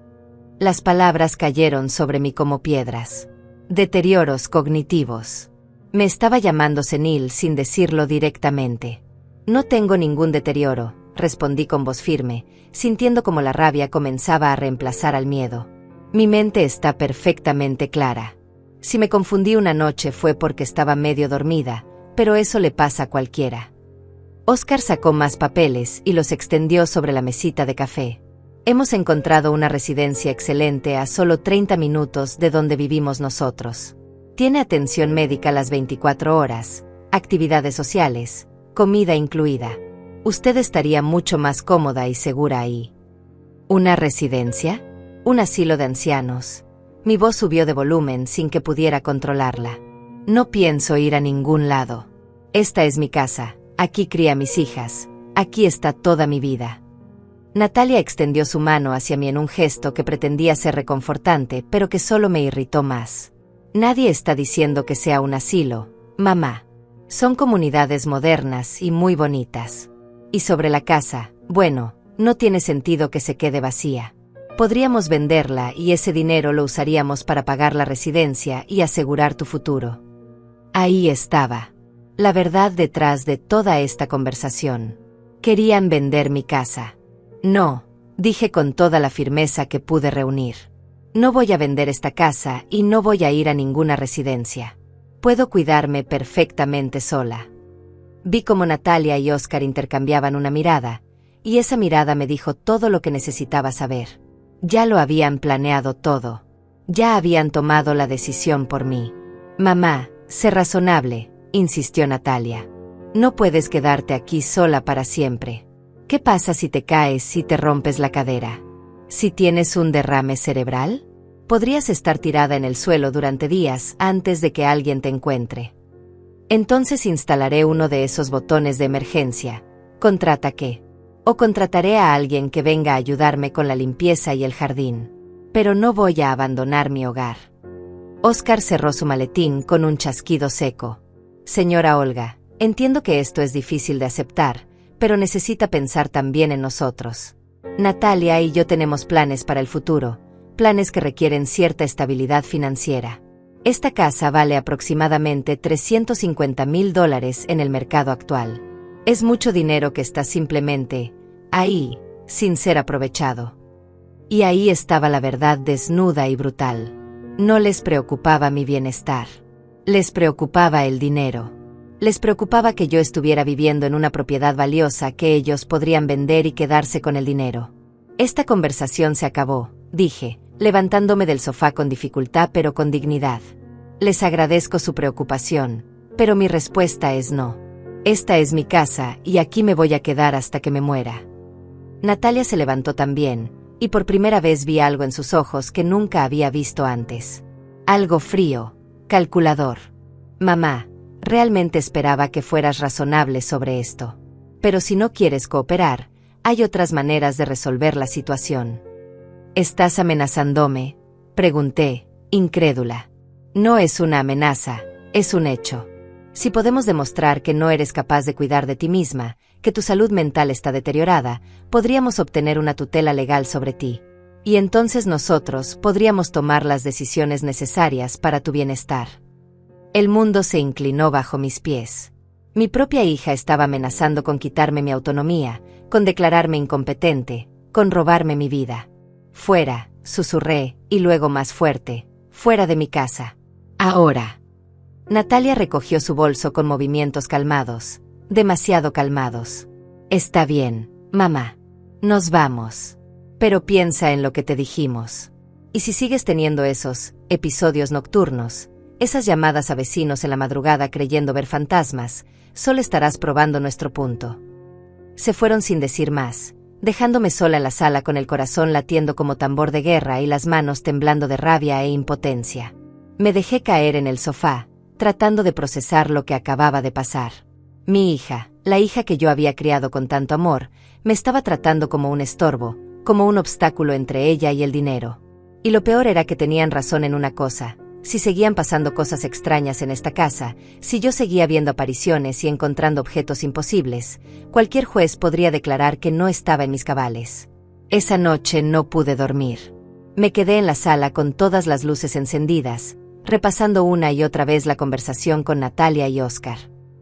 A: Las palabras cayeron sobre mí como piedras. Deterioros cognitivos. Me estaba llamando senil sin decirlo directamente. No tengo ningún deterioro, respondí con voz firme, sintiendo como la rabia comenzaba a reemplazar al miedo. Mi mente está perfectamente clara. Si me confundí una noche fue porque estaba medio dormida, pero eso le pasa a cualquiera. Oscar sacó más papeles y los extendió sobre la mesita de café. Hemos encontrado una residencia excelente a solo 30 minutos de donde vivimos nosotros. Tiene atención médica las 24 horas, actividades sociales, comida incluida. Usted estaría mucho más cómoda y segura ahí. ¿Una residencia? ¿Un asilo de ancianos? Mi voz subió de volumen sin que pudiera controlarla. No pienso ir a ningún lado. Esta es mi casa, aquí crié a mis hijas, aquí está toda mi vida. Natalia extendió su mano hacia mí en un gesto que pretendía ser reconfortante, pero que solo me irritó más. Nadie está diciendo que sea un asilo, mamá. Son comunidades modernas y muy bonitas. Y sobre la casa, bueno, no tiene sentido que se quede vacía. Podríamos venderla y ese dinero lo usaríamos para pagar la residencia y asegurar tu futuro. Ahí estaba la verdad detrás de toda esta conversación. Querían vender mi casa. No, dije con toda la firmeza que pude reunir. No voy a vender esta casa y no voy a ir a ninguna residencia. Puedo cuidarme perfectamente sola. Vi cómo Natalia y Oscar intercambiaban una mirada, y esa mirada me dijo todo lo que necesitaba saber. Ya lo habían planeado todo. Ya habían tomado la decisión por mí. Mamá, sé razonable, insistió Natalia. No puedes quedarte aquí sola para siempre. ¿Qué pasa si te caes y te rompes la cadera? ¿Si tienes un derrame cerebral? Podrías estar tirada en el suelo durante días antes de que alguien te encuentre. Entonces instalaré uno de esos botones de emergencia. ¿Contrata qué? O contrataré a alguien que venga a ayudarme con la limpieza y el jardín. Pero no voy a abandonar mi hogar. Oscar cerró su maletín con un chasquido seco. Señora Olga, entiendo que esto es difícil de aceptar, pero necesita pensar también en nosotros. Natalia y yo tenemos planes para el futuro, planes que requieren cierta estabilidad financiera. Esta casa vale aproximadamente $350,000 en el mercado actual. Es mucho dinero que está simplemente ahí, sin ser aprovechado. Y ahí estaba la verdad desnuda y brutal. No les preocupaba mi bienestar. Les preocupaba el dinero. Les preocupaba que yo estuviera viviendo en una propiedad valiosa que ellos podrían vender y quedarse con el dinero. Esta conversación se acabó, dije, levantándome del sofá con dificultad pero con dignidad. Les agradezco su preocupación, pero mi respuesta es no. Esta es mi casa y aquí me voy a quedar hasta que me muera. Natalia se levantó también, y por primera vez vi algo en sus ojos que nunca había visto antes. Algo frío, calculador. Mamá, realmente esperaba que fueras razonable sobre esto. Pero si no quieres cooperar, hay otras maneras de resolver la situación. ¿Estás amenazándome?, pregunté, incrédula. No es una amenaza, es un hecho. Si podemos demostrar que no eres capaz de cuidar de ti misma, que tu salud mental está deteriorada, podríamos obtener una tutela legal sobre ti. Y entonces nosotros podríamos tomar las decisiones necesarias para tu bienestar. El mundo se inclinó bajo mis pies. Mi propia hija estaba amenazando con quitarme mi autonomía, con declararme incompetente, con robarme mi vida. Fuera, susurré, y luego más fuerte, fuera de mi casa. Ahora. Natalia recogió su bolso con movimientos calmados, demasiado calmados. Está bien, mamá. Nos vamos. Pero piensa en lo que te dijimos. Y si sigues teniendo esos episodios nocturnos, esas llamadas a vecinos en la madrugada creyendo ver fantasmas, solo estarás probando nuestro punto. Se fueron sin decir más, dejándome sola en la sala con el corazón latiendo como tambor de guerra y las manos temblando de rabia e impotencia. Me dejé caer en el sofá, tratando de procesar lo que acababa de pasar. Mi hija, la hija que yo había criado con tanto amor, me estaba tratando como un estorbo, como un obstáculo entre ella y el dinero. Y lo peor era que tenían razón en una cosa: si seguían pasando cosas extrañas en esta casa, si yo seguía viendo apariciones y encontrando objetos imposibles, cualquier juez podría declarar que no estaba en mis cabales. Esa noche no pude dormir. Me quedé en la sala con todas las luces encendidas, repasando una y otra vez la conversación con Natalia y Oscar.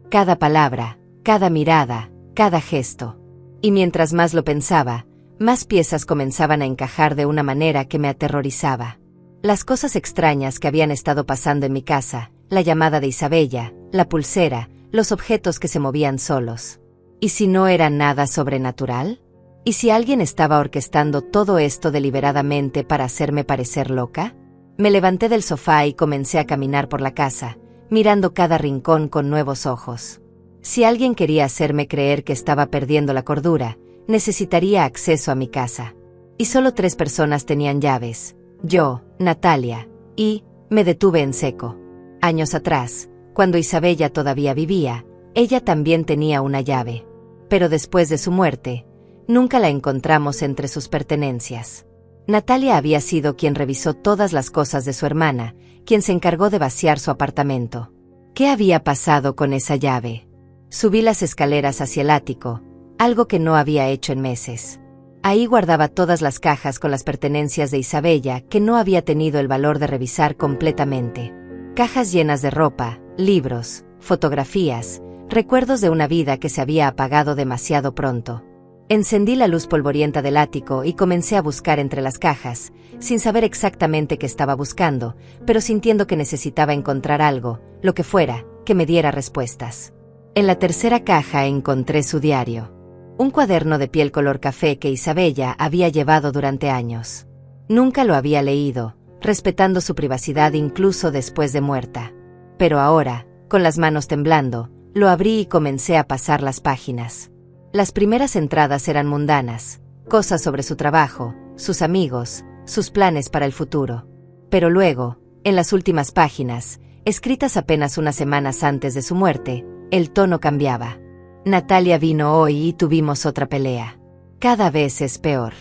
A: Cada palabra, cada mirada, cada gesto. Y mientras más lo pensaba, más piezas comenzaban a encajar de una manera que me aterrorizaba. Las cosas extrañas que habían estado pasando en mi casa, la llamada de Isabella, la pulsera, los objetos que se movían solos. ¿Y si no era nada sobrenatural? ¿Y si alguien estaba orquestando todo esto deliberadamente para hacerme parecer loca? Me levanté del sofá y comencé a caminar por la casa, mirando cada rincón con nuevos ojos. Si alguien quería hacerme creer que estaba perdiendo la cordura, necesitaría acceso a mi casa. Y solo 3 personas tenían llaves: yo, Natalia, y me detuve en seco. Años atrás, cuando Isabella todavía vivía, ella también tenía una llave. Pero después de su muerte, nunca la encontramos entre sus pertenencias. Natalia había sido quien revisó todas las cosas de su hermana, quien se encargó de vaciar su apartamento. ¿Qué había pasado con esa llave? Subí las escaleras hacia el ático, algo que no había hecho en meses. Ahí guardaba todas las cajas con las pertenencias de Isabella que no había tenido el valor de revisar completamente. Cajas llenas de ropa, libros, fotografías, recuerdos de una vida que se había apagado demasiado pronto. Encendí la luz polvorienta del ático y comencé a buscar entre las cajas, sin saber exactamente qué estaba buscando, pero sintiendo que necesitaba encontrar algo, lo que fuera, que me diera respuestas. En la tercera caja encontré su diario. Un cuaderno de piel color café que Isabella había llevado durante años. Nunca lo había leído, respetando su privacidad incluso después de muerta. Pero ahora, con las manos temblando, lo abrí y comencé a pasar las páginas. Las primeras entradas eran mundanas, cosas sobre su trabajo, sus amigos, sus planes para el futuro. Pero luego, en las últimas páginas, escritas apenas unas semanas antes de su muerte, el tono cambiaba. Natalia vino hoy y tuvimos otra pelea. Cada vez es peor.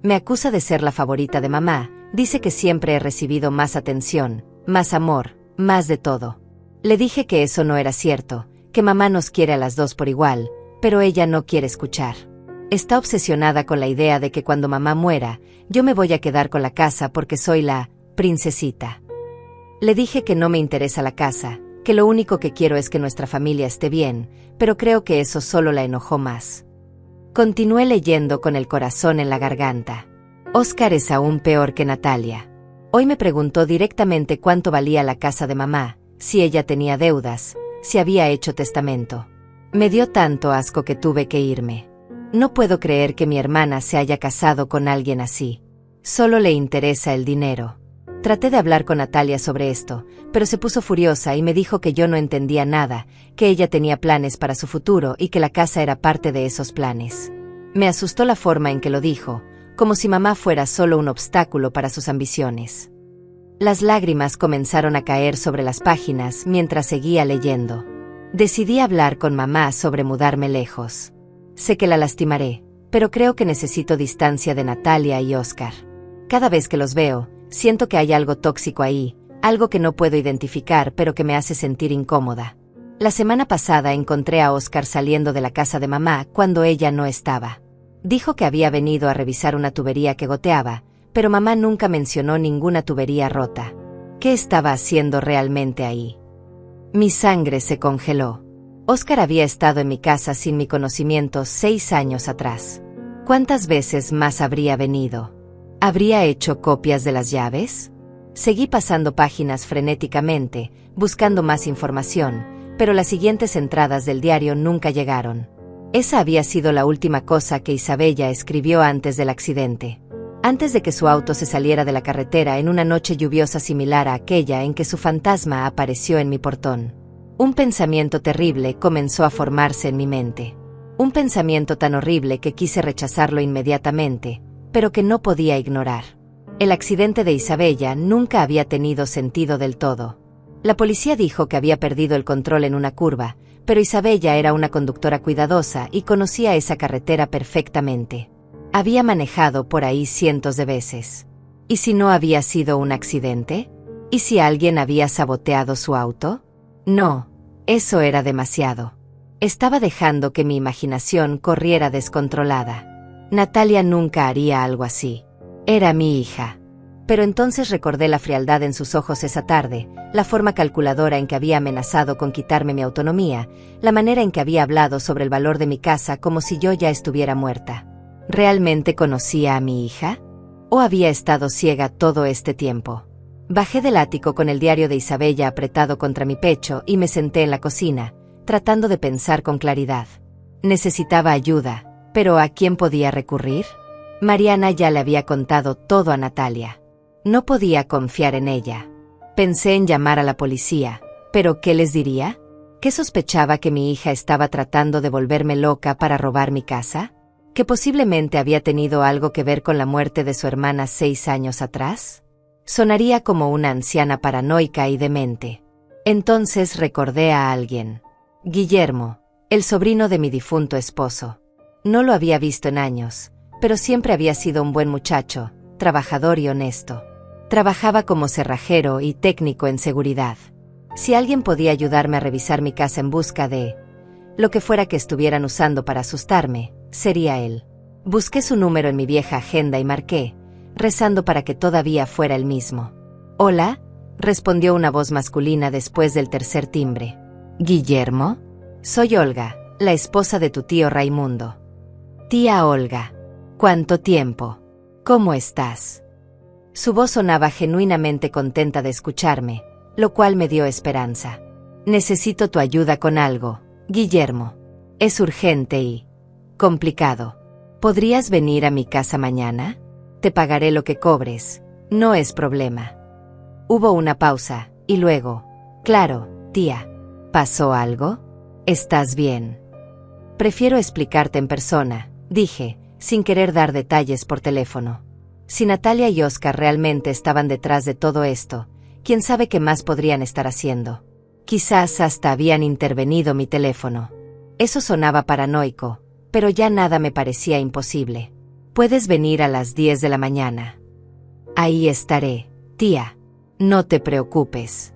A: Me acusa de ser la favorita de mamá, dice que siempre he recibido más atención, más amor, más de todo. Le dije que eso no era cierto, que mamá nos quiere a las 2 por igual, pero ella no quiere escuchar. Está obsesionada con la idea de que cuando mamá muera, yo me voy a quedar con la casa porque soy la princesita. Le dije que no me interesa la casa, que lo único que quiero es que nuestra familia esté bien, pero creo que eso solo la enojó más. Continué leyendo con el corazón en la garganta. Oscar es aún peor que Natalia. Hoy me preguntó directamente cuánto valía la casa de mamá, si ella tenía deudas, si había hecho testamento. Me dio tanto asco que tuve que irme. No puedo creer que mi hermana se haya casado con alguien así. Solo le interesa el dinero. Traté de hablar con Natalia sobre esto, pero se puso furiosa y me dijo que yo no entendía nada, que ella tenía planes para su futuro y que la casa era parte de esos planes. Me asustó la forma en que lo dijo, como si mamá fuera solo un obstáculo para sus ambiciones. Las lágrimas comenzaron a caer sobre las páginas mientras seguía leyendo. Decidí hablar con mamá sobre mudarme lejos. Sé que la lastimaré, pero creo que necesito distancia de Natalia y Oscar. Cada vez que los veo, siento que hay algo tóxico ahí, algo que no puedo identificar pero que me hace sentir incómoda. La semana pasada encontré a Oscar saliendo de la casa de mamá cuando ella no estaba. Dijo que había venido a revisar una tubería que goteaba, pero mamá nunca mencionó ninguna tubería rota. ¿Qué estaba haciendo realmente ahí? Mi sangre se congeló. Oscar había estado en mi casa sin mi conocimiento 6 años atrás. ¿Cuántas veces más habría venido? ¿Habría hecho copias de las llaves? Seguí pasando páginas frenéticamente, buscando más información, pero las siguientes entradas del diario nunca llegaron. Esa había sido la última cosa que Isabella escribió antes del accidente. Antes de que su auto se saliera de la carretera en una noche lluviosa similar a aquella en que su fantasma apareció en mi portón. Un pensamiento terrible comenzó a formarse en mi mente. Un pensamiento tan horrible que quise rechazarlo inmediatamente, pero que no podía ignorar. El accidente de Isabella nunca había tenido sentido del todo. La policía dijo que había perdido el control en una curva, pero Isabella era una conductora cuidadosa y conocía esa carretera perfectamente. Había manejado por ahí cientos de veces. ¿Y si no había sido un accidente? ¿Y si alguien había saboteado su auto? No, eso era demasiado. Estaba dejando que mi imaginación corriera descontrolada. Natalia nunca haría algo así. Era mi hija. Pero entonces recordé la frialdad en sus ojos esa tarde, la forma calculadora en que había amenazado con quitarme mi autonomía, la manera en que había hablado sobre el valor de mi casa como si yo ya estuviera muerta. ¿Realmente conocía a mi hija? ¿O había estado ciega todo este tiempo? Bajé del ático con el diario de Isabella apretado contra mi pecho y me senté en la cocina, tratando de pensar con claridad. Necesitaba ayuda, pero ¿a quién podía recurrir? Mariana ya le había contado todo a Natalia. No podía confiar en ella. Pensé en llamar a la policía, pero ¿qué les diría? ¿Que sospechaba que mi hija estaba tratando de volverme loca para robar mi casa? ¿Que posiblemente había tenido algo que ver con la muerte de su hermana 6 años atrás? Sonaría como una anciana paranoica y demente. Entonces recordé a alguien. Guillermo, el sobrino de mi difunto esposo. No lo había visto en años, pero siempre había sido un buen muchacho, trabajador y honesto. Trabajaba como cerrajero y técnico en seguridad. Si alguien podía ayudarme a revisar mi casa en busca de lo que fuera que estuvieran usando para asustarme, sería él. Busqué su número en mi vieja agenda y marqué, rezando para que todavía fuera el mismo. «Hola», respondió una voz masculina después del tercer timbre. «¿Guillermo? Soy Olga, la esposa de tu tío Raimundo». «Tía Olga, ¿cuánto tiempo? ¿Cómo estás?» Su voz sonaba genuinamente contenta de escucharme, lo cual me dio esperanza. «Necesito tu ayuda con algo, Guillermo. Es urgente y complicado. ¿Podrías venir a mi casa mañana? Te pagaré lo que cobres, no es problema». Hubo una pausa, y luego, «Claro, tía. ¿Pasó algo? ¿Estás bien?» «Prefiero explicarte en persona», dije, sin querer dar detalles por teléfono. Si Natalia y Oscar realmente estaban detrás de todo esto, quién sabe qué más podrían estar haciendo. Quizás hasta habían intervenido mi teléfono. Eso sonaba paranoico, pero ya nada me parecía imposible. «Puedes venir a las 10 de la mañana. Ahí estaré, tía. No te preocupes».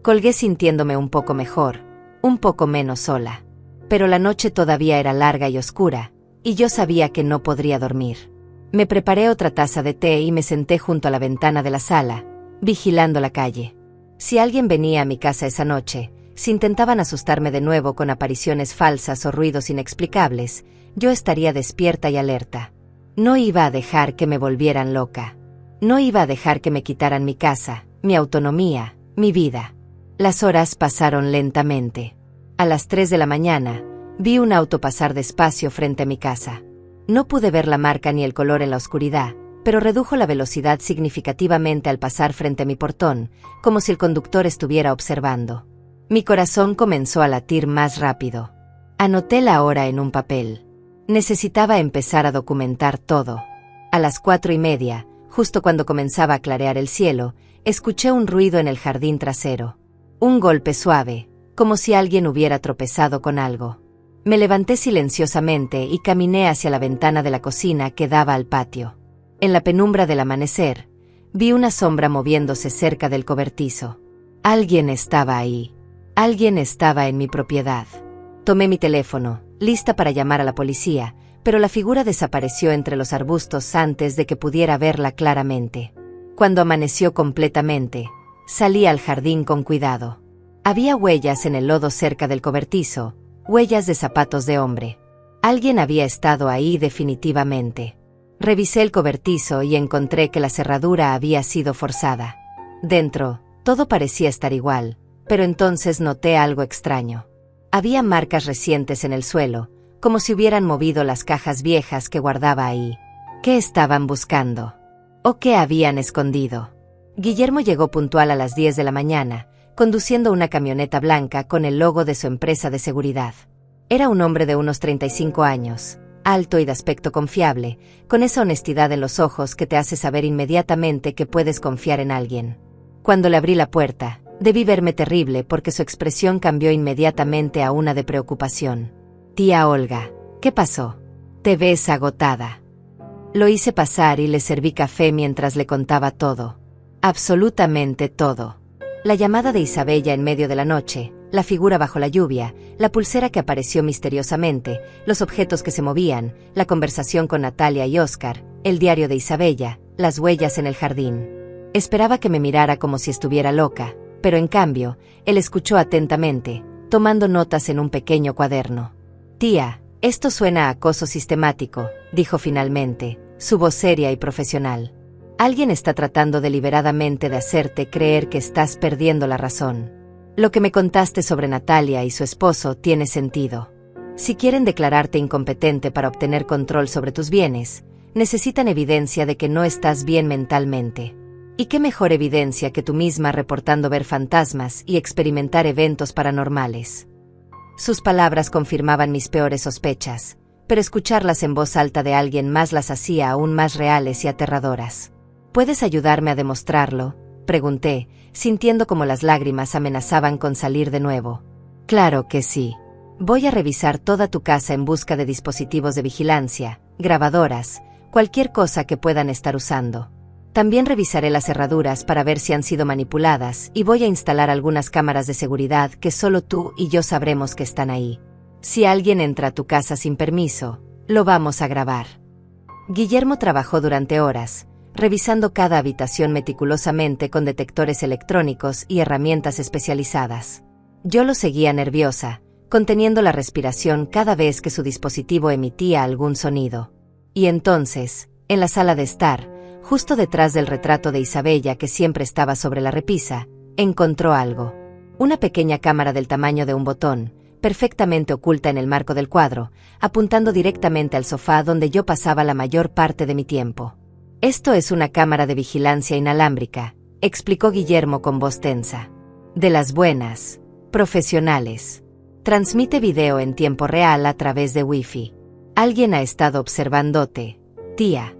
A: Colgué sintiéndome un poco mejor, un poco menos sola. Pero la noche todavía era larga y oscura, y yo sabía que no podría dormir. Me preparé otra taza de té y me senté junto a la ventana de la sala, vigilando la calle. Si alguien venía a mi casa esa noche, si intentaban asustarme de nuevo con apariciones falsas o ruidos inexplicables, yo estaría despierta y alerta. No iba a dejar que me volvieran loca. No iba a dejar que me quitaran mi casa, mi autonomía, mi vida. Las horas pasaron lentamente. A las 3 de la mañana, vi un auto pasar despacio frente a mi casa. No pude ver la marca ni el color en la oscuridad, pero redujo la velocidad significativamente al pasar frente a mi portón, como si el conductor estuviera observando. Mi corazón comenzó a latir más rápido. Anoté la hora en un papel. Necesitaba empezar a documentar todo. A las 4:30, justo cuando comenzaba a clarear el cielo, escuché un ruido en el jardín trasero. Un golpe suave, como si alguien hubiera tropezado con algo. Me levanté silenciosamente y caminé hacia la ventana de la cocina que daba al patio. En la penumbra del amanecer, vi una sombra moviéndose cerca del cobertizo. Alguien estaba ahí. Alguien estaba en mi propiedad. Tomé mi teléfono, lista para llamar a la policía, pero la figura desapareció entre los arbustos antes de que pudiera verla claramente. Cuando amaneció completamente, salí al jardín con cuidado. Había huellas en el lodo cerca del cobertizo, huellas de zapatos de hombre. Alguien había estado ahí definitivamente. Revisé el cobertizo y encontré que la cerradura había sido forzada. Dentro, todo parecía estar igual, pero entonces noté algo extraño. Había marcas recientes en el suelo, como si hubieran movido las cajas viejas que guardaba ahí. ¿Qué estaban buscando? ¿O qué habían escondido? Guillermo llegó puntual a las 10 de la mañana, conduciendo una camioneta blanca con el logo de su empresa de seguridad. Era un hombre de unos 35 años, alto y de aspecto confiable, con esa honestidad en los ojos que te hace saber inmediatamente que puedes confiar en alguien. Cuando le abrí la puerta, debí verme terrible porque su expresión cambió inmediatamente a una de preocupación. «Tía Olga, ¿qué pasó? Te ves agotada». Lo hice pasar y le serví café mientras le contaba todo. Absolutamente todo. La llamada de Isabella en medio de la noche, la figura bajo la lluvia, la pulsera que apareció misteriosamente, los objetos que se movían, la conversación con Natalia y Oscar, el diario de Isabella, las huellas en el jardín. Esperaba que me mirara como si estuviera loca, pero en cambio, él escuchó atentamente, tomando notas en un pequeño cuaderno. «Tía, esto suena a acoso sistemático», dijo finalmente, su voz seria y profesional. «Alguien está tratando deliberadamente de hacerte creer que estás perdiendo la razón. Lo que me contaste sobre Natalia y su esposo tiene sentido. Si quieren declararte incompetente para obtener control sobre tus bienes, necesitan evidencia de que no estás bien mentalmente. ¿Y qué mejor evidencia que tú misma reportando ver fantasmas y experimentar eventos paranormales?» Sus palabras confirmaban mis peores sospechas, pero escucharlas en voz alta de alguien más las hacía aún más reales y aterradoras. «¿Puedes ayudarme a demostrarlo?», pregunté, sintiendo como las lágrimas amenazaban con salir de nuevo. «Claro que sí. Voy a revisar toda tu casa en busca de dispositivos de vigilancia, grabadoras, cualquier cosa que puedan estar usando. También revisaré las cerraduras para ver si han sido manipuladas y voy a instalar algunas cámaras de seguridad que solo tú y yo sabremos que están ahí. Si alguien entra a tu casa sin permiso, lo vamos a grabar». Guillermo trabajó durante horas, revisando cada habitación meticulosamente con detectores electrónicos y herramientas especializadas. Yo lo seguía nerviosa, conteniendo la respiración cada vez que su dispositivo emitía algún sonido. Y entonces, en la sala de estar, justo detrás del retrato de Isabella que siempre estaba sobre la repisa, encontró algo. Una pequeña cámara del tamaño de un botón, perfectamente oculta en el marco del cuadro, apuntando directamente al sofá donde yo pasaba la mayor parte de mi tiempo. «Esto es una cámara de vigilancia inalámbrica», explicó Guillermo con voz tensa. «De las buenas, profesionales. Transmite video en tiempo real a través de Wi-Fi. Alguien ha estado observándote, tía».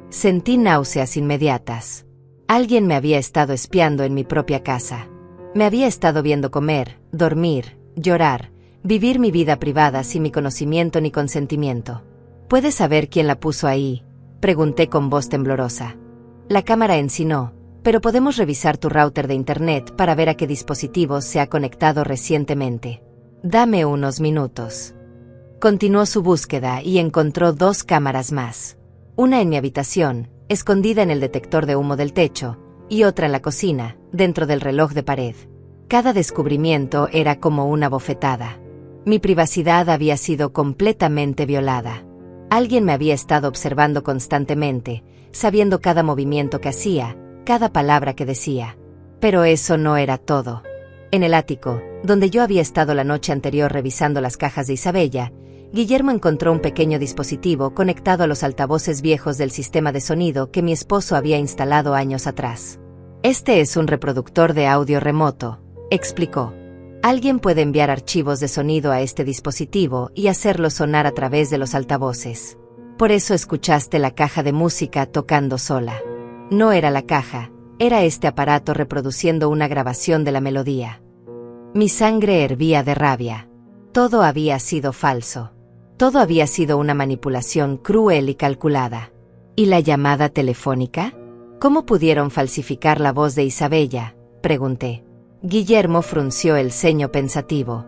A: Sentí náuseas inmediatas. Alguien me había estado espiando en mi propia casa. Me había estado viendo comer, dormir, llorar, vivir mi vida privada sin mi conocimiento ni consentimiento. «¿Puedes saber quién la puso ahí?», pregunté con voz temblorosa. «La cámara en sí no, pero podemos revisar tu router de internet para ver a qué dispositivos se ha conectado recientemente. Dame unos minutos». Continuó su búsqueda y encontró 2 cámaras más. Una en mi habitación, escondida en el detector de humo del techo, y otra en la cocina, dentro del reloj de pared. Cada descubrimiento era como una bofetada. Mi privacidad había sido completamente violada. Alguien me había estado observando constantemente, sabiendo cada movimiento que hacía, cada palabra que decía. Pero eso no era todo. En el ático, donde yo había estado la noche anterior revisando las cajas de Isabella, Guillermo encontró un pequeño dispositivo conectado a los altavoces viejos del sistema de sonido que mi esposo había instalado años atrás. «Este es un reproductor de audio remoto», explicó. «Alguien puede enviar archivos de sonido a este dispositivo y hacerlo sonar a través de los altavoces. Por eso escuchaste la caja de música tocando sola. No era la caja, era este aparato reproduciendo una grabación de la melodía». Mi sangre hervía de rabia. Todo había sido falso. Todo había sido una manipulación cruel y calculada. ¿Y la llamada telefónica? ¿Cómo pudieron falsificar la voz de Isabella?, pregunté. Guillermo frunció el ceño pensativo.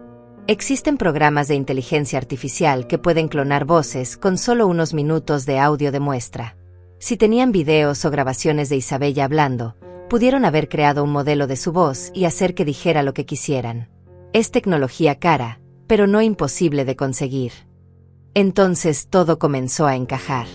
A: Existen programas de inteligencia artificial que pueden clonar voces con solo unos minutos de audio de muestra. Si tenían videos o grabaciones de Isabella hablando, pudieron haber creado un modelo de su voz y hacer que dijera lo que quisieran. Es tecnología cara, pero no imposible de conseguir. Entonces todo comenzó a encajar.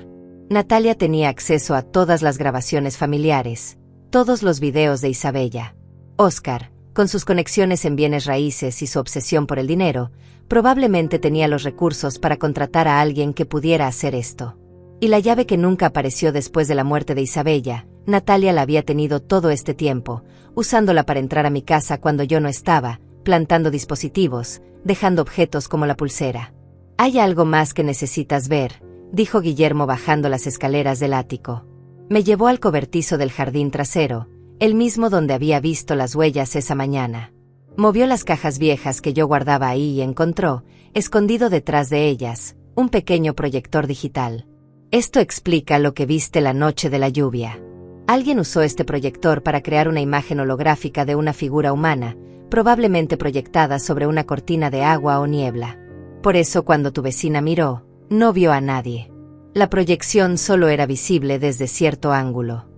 A: Natalia tenía acceso a todas las grabaciones familiares, todos los videos de Isabella. Oscar, con sus conexiones en bienes raíces y su obsesión por el dinero, probablemente tenía los recursos para contratar a alguien que pudiera hacer esto. Y la llave que nunca apareció después de la muerte de Isabella, Natalia la había tenido todo este tiempo, usándola para entrar a mi casa cuando yo no estaba, plantando dispositivos, dejando objetos como la pulsera. «Hay algo más que necesitas ver», dijo Guillermo bajando las escaleras del ático. Me llevó al cobertizo del jardín trasero, el mismo donde había visto las huellas esa mañana. Movió las cajas viejas que yo guardaba ahí y encontró, escondido detrás de ellas, un pequeño proyector digital. Esto explica lo que viste la noche de la lluvia. Alguien usó este proyector para crear una imagen holográfica de una figura humana, probablemente proyectada sobre una cortina de agua o niebla. Por eso cuando tu vecina miró, no vio a nadie. La proyección solo era visible desde cierto ángulo.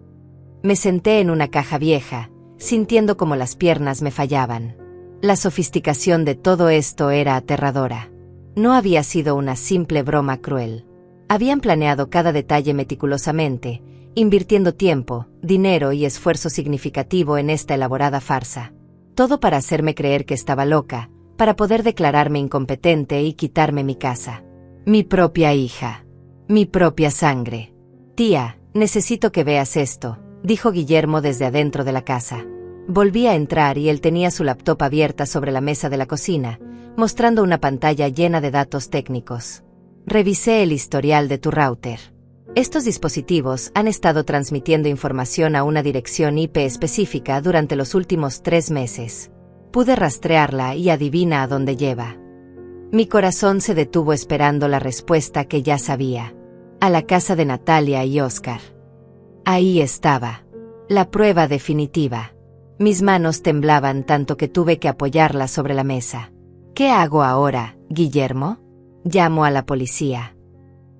A: Me senté en una caja vieja, sintiendo como las piernas me fallaban. La sofisticación de todo esto era aterradora. No había sido una simple broma cruel. Habían planeado cada detalle meticulosamente, invirtiendo tiempo, dinero y esfuerzo significativo en esta elaborada farsa. Todo para hacerme creer que estaba loca, para poder declararme incompetente y quitarme mi casa. Mi propia hija. Mi propia sangre. Tía, necesito que veas esto, dijo Guillermo desde adentro de la casa. Volví a entrar y él tenía su laptop abierta sobre la mesa de la cocina, mostrando una pantalla llena de datos técnicos. Revisé el historial de tu router. Estos dispositivos han estado transmitiendo información a una dirección IP específica durante los últimos 3 meses. Pude rastrearla y adivina a dónde lleva. Mi corazón se detuvo esperando la respuesta que ya sabía. A la casa de Natalia y Oscar. Ahí estaba. La prueba definitiva. Mis manos temblaban tanto que tuve que apoyarlas sobre la mesa. ¿Qué hago ahora, Guillermo? Llamo a la policía.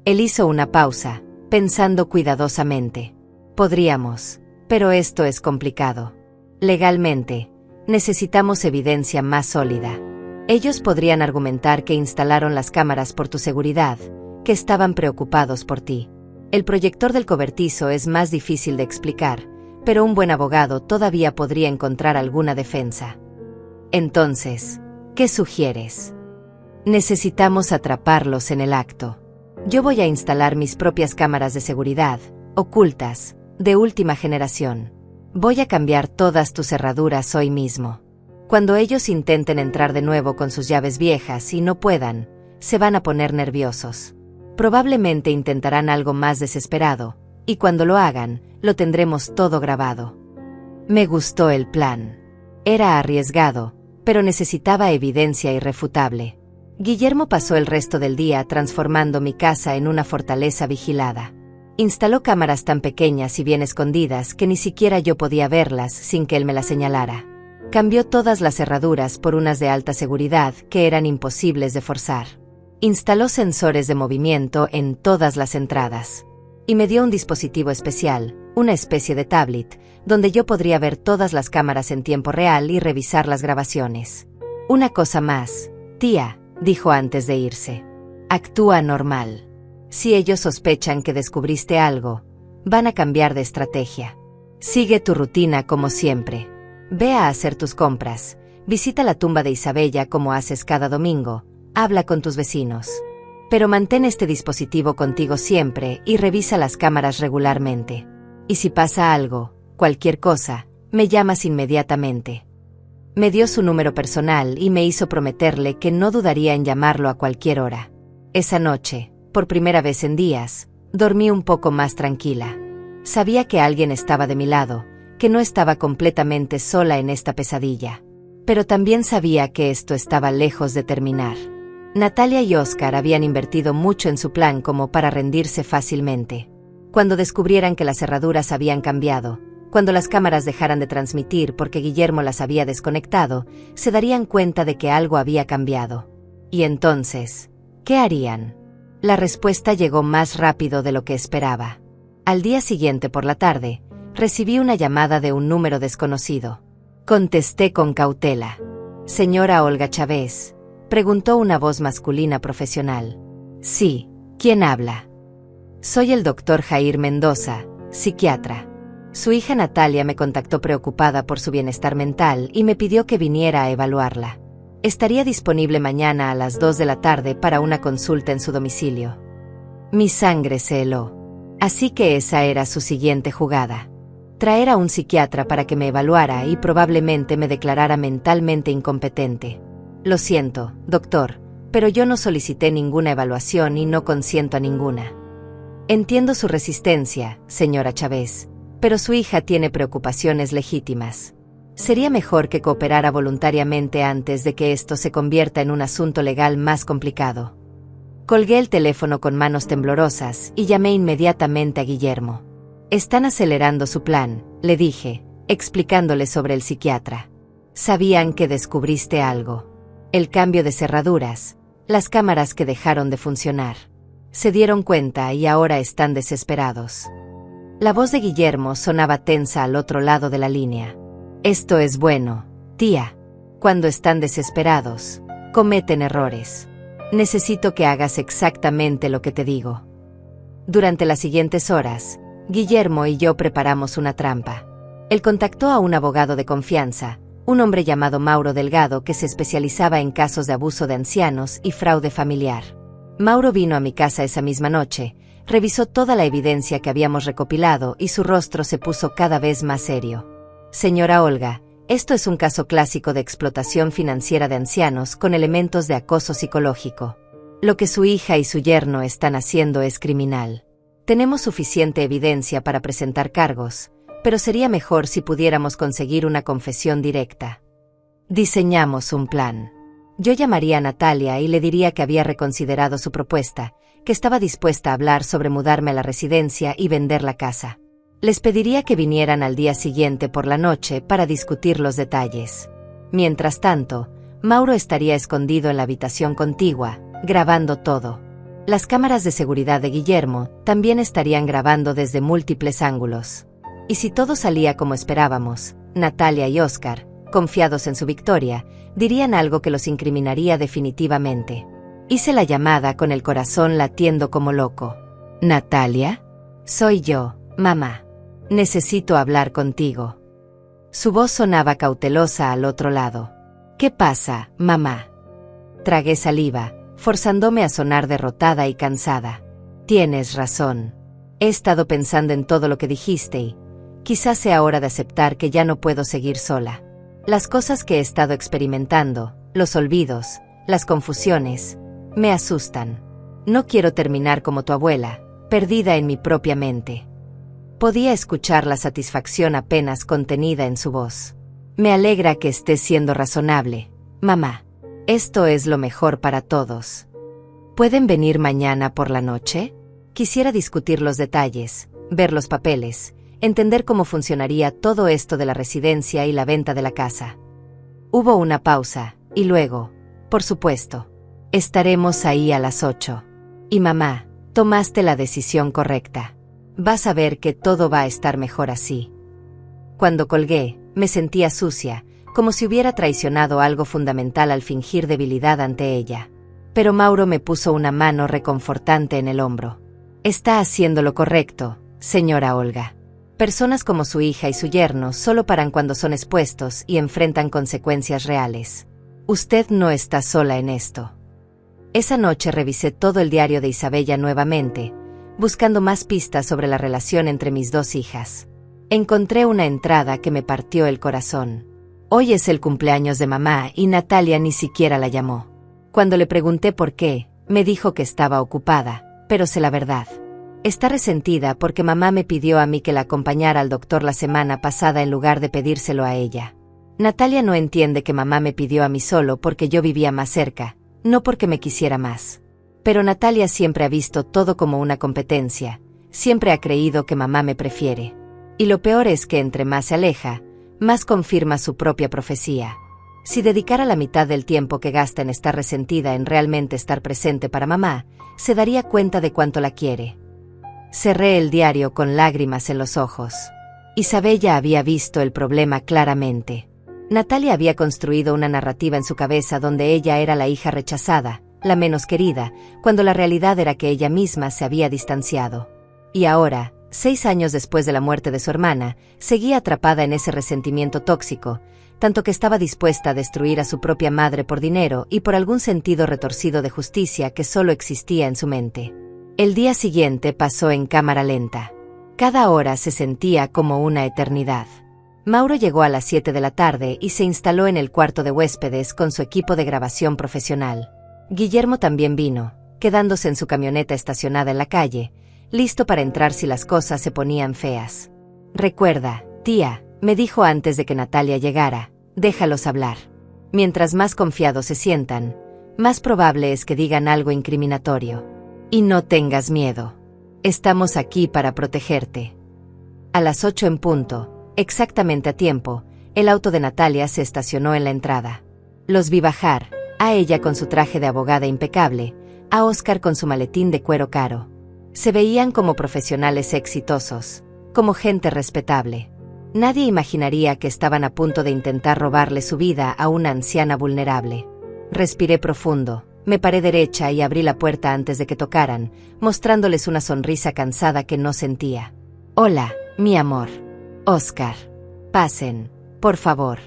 A: Él hizo una pausa, pensando cuidadosamente. Podríamos, pero esto es complicado. Legalmente, necesitamos evidencia más sólida. Ellos podrían argumentar que instalaron las cámaras por tu seguridad, que estaban preocupados por ti. El proyector del cobertizo es más difícil de explicar, pero un buen abogado todavía podría encontrar alguna defensa. Entonces, ¿qué sugieres? Necesitamos atraparlos en el acto. Yo voy a instalar mis propias cámaras de seguridad, ocultas, de última generación. Voy a cambiar todas tus cerraduras hoy mismo. Cuando ellos intenten entrar de nuevo con sus llaves viejas y no puedan, se van a poner nerviosos. Probablemente intentarán algo más desesperado, y cuando lo hagan, lo tendremos todo grabado. Me gustó el plan. Era arriesgado, pero necesitaba evidencia irrefutable. Guillermo pasó el resto del día transformando mi casa en una fortaleza vigilada. Instaló cámaras tan pequeñas y bien escondidas que ni siquiera yo podía verlas sin que él me las señalara. Cambió todas las cerraduras por unas de alta seguridad que eran imposibles de forzar. Instaló sensores de movimiento en todas las entradas. Y me dio un dispositivo especial, una especie de tablet, donde yo podría ver todas las cámaras en tiempo real y revisar las grabaciones. Una cosa más, tía, dijo antes de irse. Actúa normal. Si ellos sospechan que descubriste algo, van a cambiar de estrategia. Sigue tu rutina como siempre. Ve a hacer tus compras, visita la tumba de Isabella como haces cada domingo, habla con tus vecinos. Pero mantén este dispositivo contigo siempre y revisa las cámaras regularmente. Y si pasa algo, cualquier cosa, me llamas inmediatamente. Me dio su número personal y me hizo prometerle que no dudaría en llamarlo a cualquier hora. Esa noche, por primera vez en días, dormí un poco más tranquila. Sabía que alguien estaba de mi lado, que no estaba completamente sola en esta pesadilla. Pero también sabía que esto estaba lejos de terminar. Natalia y Oscar habían invertido mucho en su plan como para rendirse fácilmente. Cuando descubrieran que las cerraduras habían cambiado, Cuando las cámaras dejaran de transmitir porque Guillermo las había desconectado, se darían cuenta de que algo había cambiado. Y entonces, ¿qué harían? La respuesta llegó más rápido de lo que esperaba. Al día siguiente por la tarde, recibí una llamada de un número desconocido. Contesté con cautela. «Señora Olga Chávez», preguntó una voz masculina profesional. «Sí, ¿quién habla?» «Soy el doctor Jair Mendoza, psiquiatra». Su hija Natalia me contactó preocupada por su bienestar mental y me pidió que viniera a evaluarla. Estaría disponible mañana a las 2 de la tarde para una consulta en su domicilio. Mi sangre se heló. Así que esa era su siguiente jugada. Traer a un psiquiatra para que me evaluara y probablemente me declarara mentalmente incompetente. Lo siento, doctor, pero yo no solicité ninguna evaluación y no consiento a ninguna. Entiendo su resistencia, señora Chávez, pero su hija tiene preocupaciones legítimas. Sería mejor que cooperara voluntariamente antes de que esto se convierta en un asunto legal más complicado. Colgué el teléfono con manos temblorosas y llamé inmediatamente a Guillermo. Están acelerando su plan, le dije, explicándole sobre el psiquiatra. Sabían que descubriste algo. El cambio de cerraduras, las cámaras que dejaron de funcionar. Se dieron cuenta y ahora están desesperados. La voz de Guillermo sonaba tensa al otro lado de la línea. Esto es bueno, tía. Cuando están desesperados, cometen errores. Necesito que hagas exactamente lo que te digo. Durante las siguientes horas, Guillermo y yo preparamos una trampa. Él contactó a un abogado de confianza, un hombre llamado Mauro Delgado que se especializaba en casos de abuso de ancianos y fraude familiar. Mauro vino a mi casa esa misma noche, revisó toda la evidencia que habíamos recopilado y su rostro se puso cada vez más serio. Señora Olga, esto es un caso clásico de explotación financiera de ancianos con elementos de acoso psicológico. Lo que su hija y su yerno están haciendo es criminal. Tenemos suficiente evidencia para presentar cargos, pero sería mejor si pudiéramos conseguir una confesión directa. Diseñamos un plan. Yo llamaría a Natalia y le diría que había reconsiderado su propuesta, que estaba dispuesta a hablar sobre mudarme a la residencia y vender la casa. Les pediría que vinieran al día siguiente por la noche para discutir los detalles. Mientras tanto, Mauro estaría escondido en la habitación contigua, grabando todo. Las cámaras de seguridad de Guillermo también estarían grabando desde múltiples ángulos. Y si todo salía como esperábamos, Natalia y Oscar, confiados en su victoria, dirían algo que los incriminaría definitivamente. Hice la llamada con el corazón latiendo como loco. «¿Natalia? Soy yo, mamá. Necesito hablar contigo». Su voz sonaba cautelosa al otro lado. «¿Qué pasa, mamá?» Tragué saliva, forzándome a sonar derrotada y cansada. «Tienes razón. He estado pensando en todo lo que dijiste y quizás sea hora de aceptar que ya no puedo seguir sola. Las cosas que he estado experimentando, los olvidos, las confusiones, me asustan. No quiero terminar como tu abuela, perdida en mi propia mente». Podía escuchar la satisfacción apenas contenida en su voz. «Me alegra que estés siendo razonable, mamá. Esto es lo mejor para todos. ¿Pueden venir mañana por la noche? Quisiera discutir los detalles, ver los papeles, entender cómo funcionaría todo esto de la residencia y la venta de la casa». Hubo una pausa, y luego, «Por supuesto. Estaremos ahí a las 8. Y mamá, tomaste la decisión correcta. Vas a ver que todo va a estar mejor así». Cuando colgué, me sentía sucia, como si hubiera traicionado algo fundamental al fingir debilidad ante ella. Pero Mauro me puso una mano reconfortante en el hombro. «Está haciendo lo correcto, señora Olga. Personas como su hija y su yerno solo paran cuando son expuestos y enfrentan consecuencias reales. Usted no está sola en esto». Esa noche revisé todo el diario de Isabella nuevamente, buscando más pistas sobre la relación entre mis dos hijas. Encontré una entrada que me partió el corazón. «Hoy es el cumpleaños de mamá y Natalia ni siquiera la llamó. Cuando le pregunté por qué, me dijo que estaba ocupada, pero sé la verdad. Está resentida porque mamá me pidió a mí que la acompañara al doctor la semana pasada en lugar de pedírselo a ella. Natalia no entiende que mamá me pidió a mí solo porque yo vivía más cerca, no porque me quisiera más. Pero Natalia siempre ha visto todo como una competencia, siempre ha creído que mamá me prefiere. Y lo peor es que entre más se aleja, más confirma su propia profecía. Si dedicara la mitad del tiempo que gasta en estar resentida en realmente estar presente para mamá, se daría cuenta de cuánto la quiere. Cerré el diario con lágrimas en los ojos. Isabella había visto el problema claramente. Natalia había construido una narrativa en su cabeza donde ella era la hija rechazada, la menos querida, cuando la realidad era que ella misma se había distanciado. Y ahora, 6 años después de la muerte de su hermana, seguía atrapada en ese resentimiento tóxico, tanto que estaba dispuesta a destruir a su propia madre por dinero y por algún sentido retorcido de justicia que solo existía en su mente. El día siguiente pasó en cámara lenta. Cada hora se sentía como una eternidad. Mauro llegó a las 7 de la tarde y se instaló en el cuarto de huéspedes con su equipo de grabación profesional. Guillermo también vino, quedándose en su camioneta estacionada en la calle, listo para entrar si las cosas se ponían feas. «Recuerda, tía», me dijo antes de que Natalia llegara, «déjalos hablar. Mientras más confiados se sientan, más probable es que digan algo incriminatorio. Y no tengas miedo. Estamos aquí para protegerte». A las 8 en punto, exactamente a tiempo, el auto de Natalia se estacionó en la entrada. Los vi bajar, a ella con su traje de abogada impecable, a Oscar con su maletín de cuero caro. Se veían como profesionales exitosos, como gente respetable. Nadie imaginaría que estaban a punto de intentar robarle su vida a una anciana vulnerable. Respiré profundo, me paré derecha y abrí la puerta antes de que tocaran, mostrándoles una sonrisa cansada que no sentía. «Hola, mi amor. Oscar. Pasen, por favor».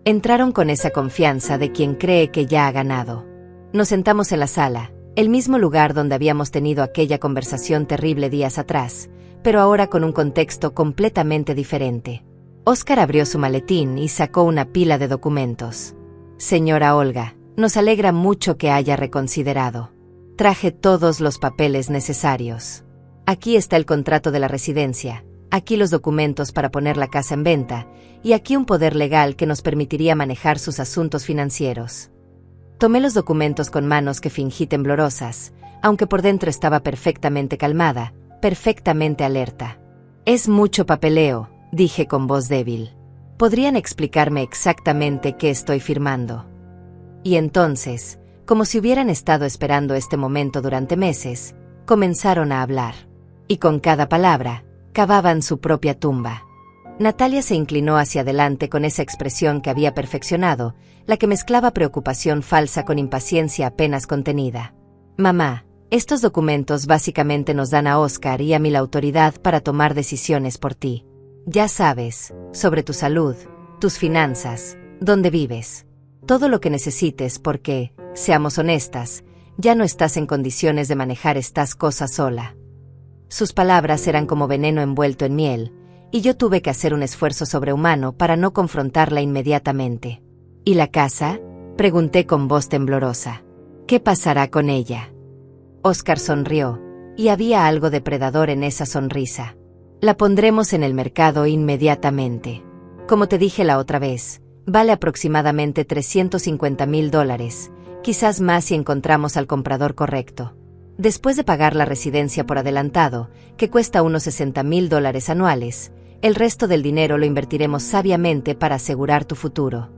A: Entraron con esa confianza de quien cree que ya ha ganado. Nos sentamos en la sala, el mismo lugar donde habíamos tenido aquella conversación terrible días atrás, pero ahora con un contexto completamente diferente. Oscar abrió su maletín y sacó una pila de documentos. «Señora Olga, nos alegra mucho que haya reconsiderado. Traje todos los papeles necesarios. Aquí está el contrato de la residencia, aquí los documentos para poner la casa en venta, y aquí un poder legal que nos permitiría manejar sus asuntos financieros». Tomé los documentos con manos que fingí temblorosas, aunque por dentro estaba perfectamente calmada, perfectamente alerta. «Es mucho papeleo», dije con voz débil. «¿Podrían explicarme exactamente qué estoy firmando?». Y entonces, como si hubieran estado esperando este momento durante meses, comenzaron a hablar. Y con cada palabra, cavaban su propia tumba. Natalia se inclinó hacia adelante con esa expresión que había perfeccionado, la que mezclaba preocupación falsa con impaciencia apenas contenida. «Mamá, estos documentos básicamente nos dan a Oscar y a mí la autoridad para tomar decisiones por ti. Ya sabes, sobre tu salud, tus finanzas, dónde vives. Todo lo que necesites porque, seamos honestas, ya no estás en condiciones de manejar estas cosas sola». Sus palabras eran como veneno envuelto en miel, y yo tuve que hacer un esfuerzo sobrehumano para no confrontarla inmediatamente. «¿Y la casa?», pregunté con voz temblorosa. «¿Qué pasará con ella?». Oscar sonrió, y había algo depredador en esa sonrisa. «La pondremos en el mercado inmediatamente. Como te dije la otra vez, vale aproximadamente $350,000, quizás más si encontramos al comprador correcto. Después de pagar la residencia por adelantado, que cuesta unos $60,000 anuales, el resto del dinero lo invertiremos sabiamente para asegurar tu futuro».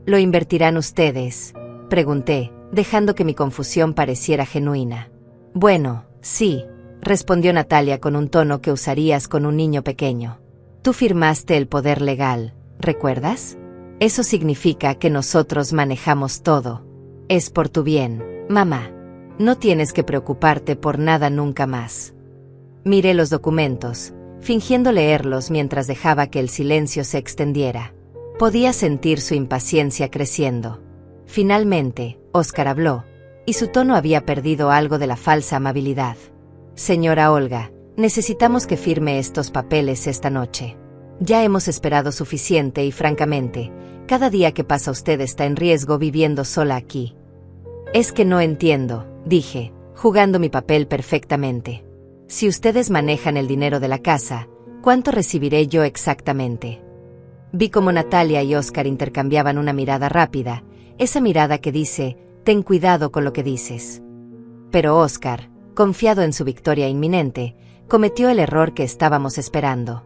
A: «¿Lo invertirán ustedes?», pregunté, dejando que mi confusión pareciera genuina. «Bueno, sí», respondió Natalia con un tono que usarías con un niño pequeño. «Tú firmaste el poder legal, ¿recuerdas? Eso significa que nosotros manejamos todo. Es por tu bien, mamá. No tienes que preocuparte por nada nunca más». Miré los documentos, fingiendo leerlos mientras dejaba que el silencio se extendiera. Podía sentir su impaciencia creciendo. Finalmente, Oscar habló, y su tono había perdido algo de la falsa amabilidad. «Señora Olga, necesitamos que firme estos papeles esta noche. Ya hemos esperado suficiente y francamente, cada día que pasa usted está en riesgo viviendo sola aquí». «Es que no entiendo», dije, jugando mi papel perfectamente. «Si ustedes manejan el dinero de la casa, ¿cuánto recibiré yo exactamente?». Vi como Natalia y Oscar intercambiaban una mirada rápida, esa mirada que dice, «ten cuidado con lo que dices». Pero Oscar, confiado en su victoria inminente, cometió el error que estábamos esperando.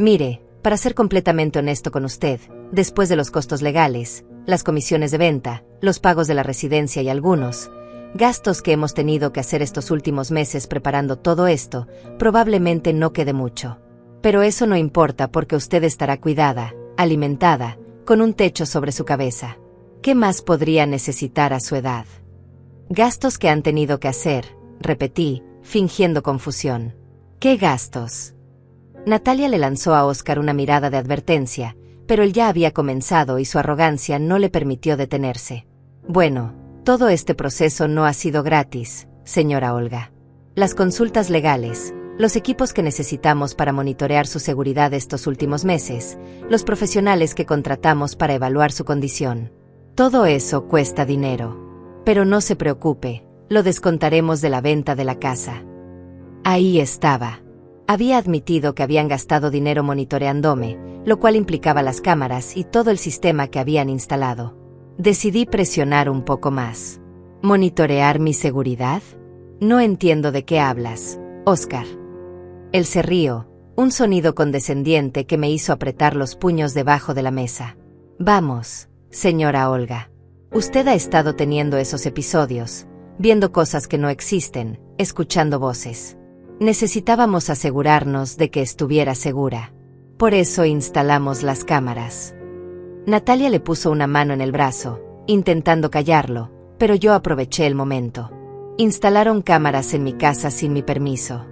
A: Mire, para ser completamente honesto con usted, después de los costos legales, las comisiones de venta, los pagos de la residencia y algunos gastos que hemos tenido que hacer estos últimos meses preparando todo esto, probablemente no quede mucho. Pero eso no importa porque usted estará cuidada, alimentada, con un techo sobre su cabeza. ¿Qué más podría necesitar a su edad? Gastos que han tenido que hacer, repetí, fingiendo confusión. ¿Qué gastos? Natalia le lanzó a Oscar una mirada de advertencia, pero él ya había comenzado y su arrogancia no le permitió detenerse. Bueno, todo este proceso no ha sido gratis, señora Olga. Las consultas legales, los equipos que necesitamos para monitorear su seguridad estos últimos meses, los profesionales que contratamos para evaluar su condición. Todo eso cuesta dinero. Pero no se preocupe, lo descontaremos de la venta de la casa. Ahí estaba. Había admitido que habían gastado dinero monitoreándome, lo cual implicaba las cámaras y todo el sistema que habían instalado. Decidí presionar un poco más. ¿Monitorear mi seguridad? No entiendo de qué hablas, Oscar. Él se rió, un sonido condescendiente que me hizo apretar los puños debajo de la mesa. Vamos, señora Olga. Usted ha estado teniendo esos episodios, viendo cosas que no existen, escuchando voces. Necesitábamos asegurarnos de que estuviera segura. Por eso instalamos las cámaras. Natalia le puso una mano en el brazo, intentando callarlo, pero yo aproveché el momento. Instalaron cámaras en mi casa sin mi permiso.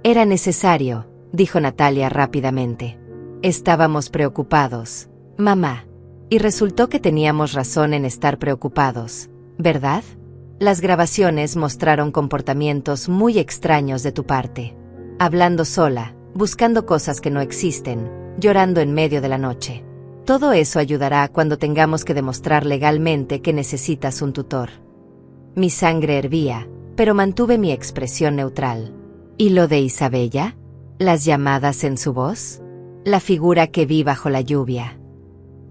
A: Era necesario, dijo Natalia rápidamente. Estábamos preocupados, mamá. Y resultó que teníamos razón en estar preocupados, ¿verdad? Las grabaciones mostraron comportamientos muy extraños de tu parte. Hablando sola, buscando cosas que no existen, llorando en medio de la noche. Todo eso ayudará cuando tengamos que demostrar legalmente que necesitas un tutor. Mi sangre hervía, pero mantuve mi expresión neutral. ¿Y lo de Isabella? ¿Las llamadas en su voz? La figura que vi bajo la lluvia.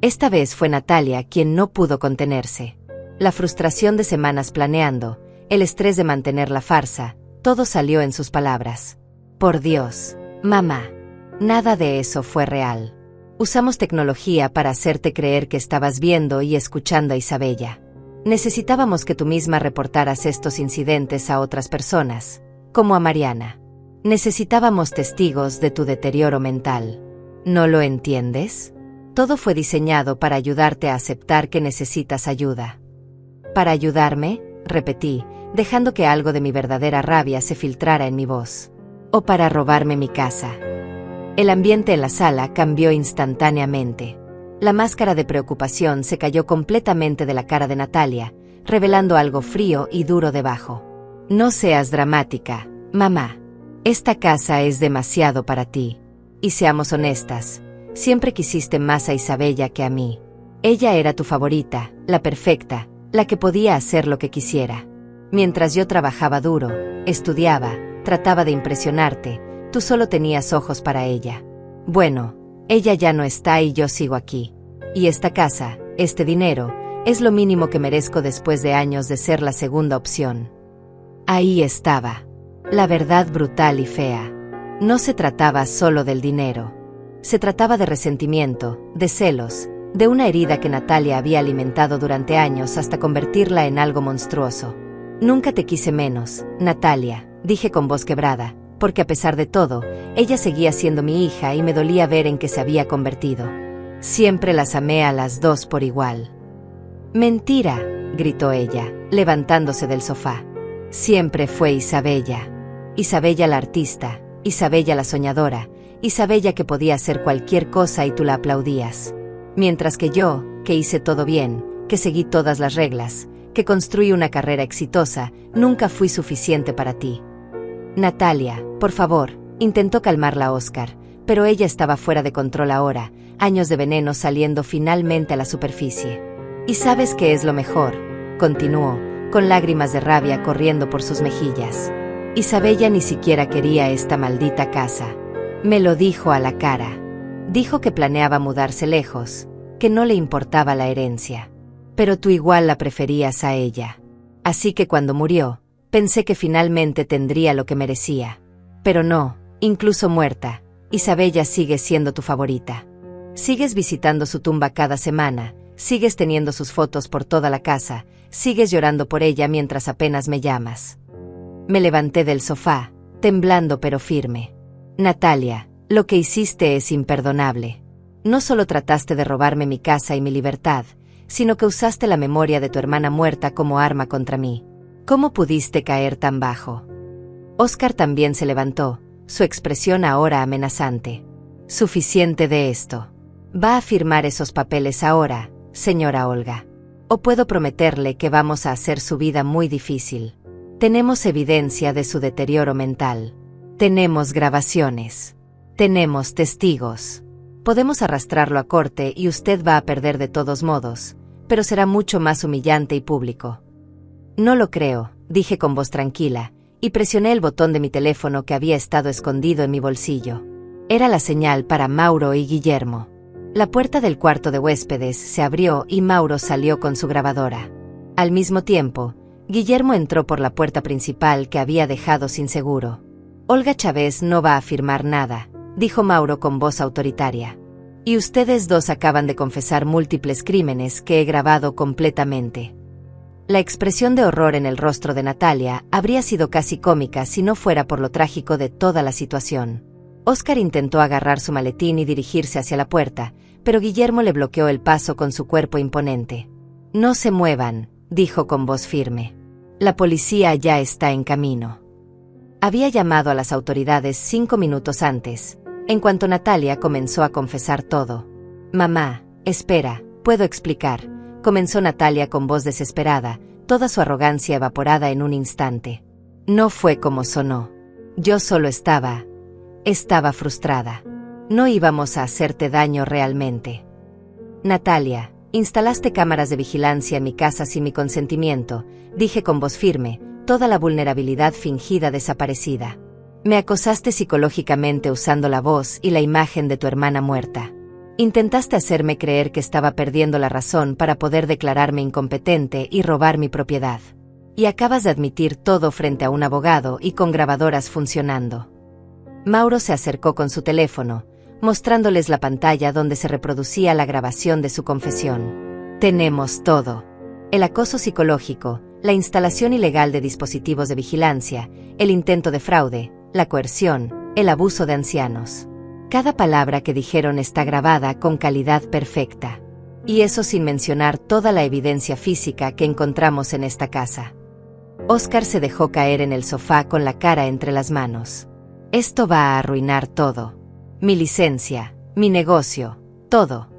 A: Esta vez fue Natalia quien no pudo contenerse. La frustración de semanas planeando, el estrés de mantener la farsa, todo salió en sus palabras. Por Dios, mamá, nada de eso fue real. Usamos tecnología para hacerte creer que estabas viendo y escuchando a Isabella. Necesitábamos que tú misma reportaras estos incidentes a otras personas, como a Mariana. Necesitábamos testigos de tu deterioro mental. ¿No lo entiendes? Todo fue diseñado para ayudarte a aceptar que necesitas ayuda. ¿Para ayudarme?, repetí, dejando que algo de mi verdadera rabia se filtrara en mi voz. ¿O para robarme mi casa? El ambiente en la sala cambió instantáneamente. La máscara de preocupación se cayó completamente de la cara de Natalia, revelando algo frío y duro debajo. No seas dramática, mamá. Esta casa es demasiado para ti. Y seamos honestas, siempre quisiste más a Isabella que a mí. Ella era tu favorita, la perfecta, la que podía hacer lo que quisiera. Mientras yo trabajaba duro, estudiaba, trataba de impresionarte, tú solo tenías ojos para ella. Bueno, ella ya no está y yo sigo aquí. Y esta casa, este dinero, es lo mínimo que merezco después de años de ser la segunda opción. Ahí estaba. La verdad brutal y fea. No se trataba solo del dinero. Se trataba de resentimiento, de celos, de una herida que Natalia había alimentado durante años hasta convertirla en algo monstruoso. Nunca te quise menos, Natalia, dije con voz quebrada, porque a pesar de todo, ella seguía siendo mi hija y me dolía ver en qué se había convertido. Siempre las amé a las dos por igual. Mentira, gritó ella, levantándose del sofá. Siempre fue Isabella. Isabella la artista, Isabella la soñadora, Isabella que podía hacer cualquier cosa y tú la aplaudías. Mientras que yo, que hice todo bien, que seguí todas las reglas, que construí una carrera exitosa, nunca fui suficiente para ti. Natalia, por favor, intentó calmarla a Oscar, pero ella estaba fuera de control ahora, años de veneno saliendo finalmente a la superficie. ¿Y sabes qué es lo mejor?, continuó, con lágrimas de rabia corriendo por sus mejillas. Isabella ni siquiera quería esta maldita casa. Me lo dijo a la cara. Dijo que planeaba mudarse lejos, que no le importaba la herencia. Pero tú igual la preferías a ella. Así que cuando murió, pensé que finalmente tendría lo que merecía. Pero no, incluso muerta, Isabella sigue siendo tu favorita. Sigues visitando su tumba cada semana, sigues teniendo sus fotos por toda la casa, sigues llorando por ella mientras apenas me llamas. Me levanté del sofá, temblando pero firme. Natalia, lo que hiciste es imperdonable. No solo trataste de robarme mi casa y mi libertad, sino que usaste la memoria de tu hermana muerta como arma contra mí. ¿Cómo pudiste caer tan bajo? Óscar también se levantó, su expresión ahora amenazante. Suficiente de esto. ¿Va a firmar esos papeles ahora, señora Olga? ¿O puedo prometerle que vamos a hacer su vida muy difícil? Tenemos evidencia de su deterioro mental. Tenemos grabaciones. Tenemos testigos. Podemos arrastrarlo a corte y usted va a perder de todos modos, pero será mucho más humillante y público. No lo creo, dije con voz tranquila, y presioné el botón de mi teléfono que había estado escondido en mi bolsillo. Era la señal para Mauro y Guillermo. La puerta del cuarto de huéspedes se abrió y Mauro salió con su grabadora. Al mismo tiempo, Guillermo entró por la puerta principal que había dejado sin seguro. Olga Chávez no va a firmar nada, dijo Mauro con voz autoritaria. Y ustedes dos acaban de confesar múltiples crímenes que he grabado completamente. La expresión de horror en el rostro de Natalia habría sido casi cómica si no fuera por lo trágico de toda la situación. Óscar intentó agarrar su maletín y dirigirse hacia la puerta, pero Guillermo le bloqueó el paso con su cuerpo imponente. No se muevan, dijo con voz firme. La policía ya está en camino. Había llamado a las autoridades 5 minutos antes, en cuanto Natalia comenzó a confesar todo. Mamá, espera, puedo explicar, comenzó Natalia con voz desesperada, toda su arrogancia evaporada en un instante. No fue como sonó. Yo solo estaba frustrada. No íbamos a hacerte daño realmente. Natalia, instalaste cámaras de vigilancia en mi casa sin mi consentimiento, dije con voz firme, toda la vulnerabilidad fingida desaparecida. Me acosaste psicológicamente usando la voz y la imagen de tu hermana muerta. Intentaste hacerme creer que estaba perdiendo la razón para poder declararme incompetente y robar mi propiedad. Y acabas de admitir todo frente a un abogado y con grabadoras funcionando. Mauro se acercó con su teléfono, mostrándoles la pantalla donde se reproducía la grabación de su confesión. Tenemos todo. El acoso psicológico, la instalación ilegal de dispositivos de vigilancia, el intento de fraude, la coerción, el abuso de ancianos. Cada palabra que dijeron está grabada con calidad perfecta. Y eso sin mencionar toda la evidencia física que encontramos en esta casa. Óscar se dejó caer en el sofá con la cara entre las manos. Esto va a arruinar todo. Mi licencia, mi negocio, todo.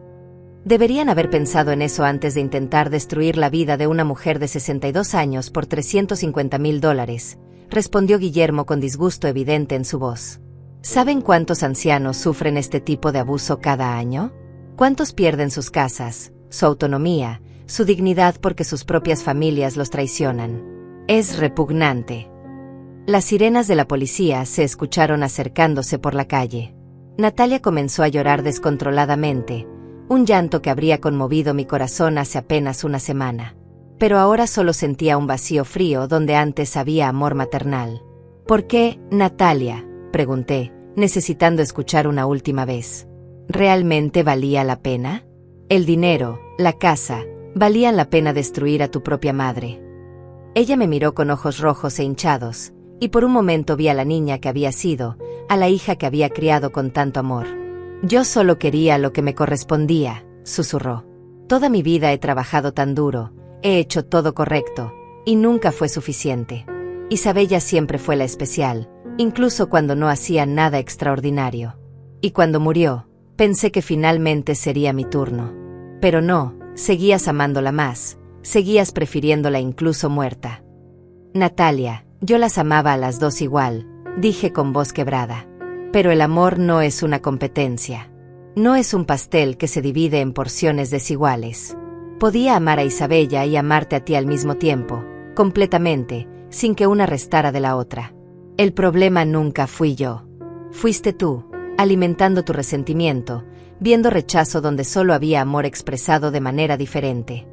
A: Deberían haber pensado en eso antes de intentar destruir la vida de una mujer de 62 años por $350,000, respondió Guillermo con disgusto evidente en su voz. ¿Saben cuántos ancianos sufren este tipo de abuso cada año? ¿Cuántos pierden sus casas, su autonomía, su dignidad porque sus propias familias los traicionan? Es repugnante. Las sirenas de la policía se escucharon acercándose por la calle. Natalia comenzó a llorar descontroladamente, un llanto que habría conmovido mi corazón hace apenas una semana. Pero ahora solo sentía un vacío frío donde antes había amor maternal. ¿Por qué, Natalia?, pregunté, necesitando escuchar una última vez. ¿Realmente valía la pena? El dinero, la casa, valían la pena destruir a tu propia madre. Ella me miró con ojos rojos e hinchados, y por un momento vi a la niña que había sido, a la hija que había criado con tanto amor. Yo solo quería lo que me correspondía, susurró. Toda mi vida he trabajado tan duro, he hecho todo correcto, y nunca fue suficiente. Isabella siempre fue la especial, incluso cuando no hacía nada extraordinario. Y cuando murió, pensé que finalmente sería mi turno. Pero no, seguías amándola más, seguías prefiriéndola incluso muerta. Natalia, yo las amaba a las dos igual, dije con voz quebrada. Pero el amor no es una competencia. No es un pastel que se divide en porciones desiguales. Podía amar a Isabella y amarte a ti al mismo tiempo, completamente, sin que una restara de la otra. El problema nunca fui yo. Fuiste tú, alimentando tu resentimiento, viendo rechazo donde solo había amor expresado de manera diferente.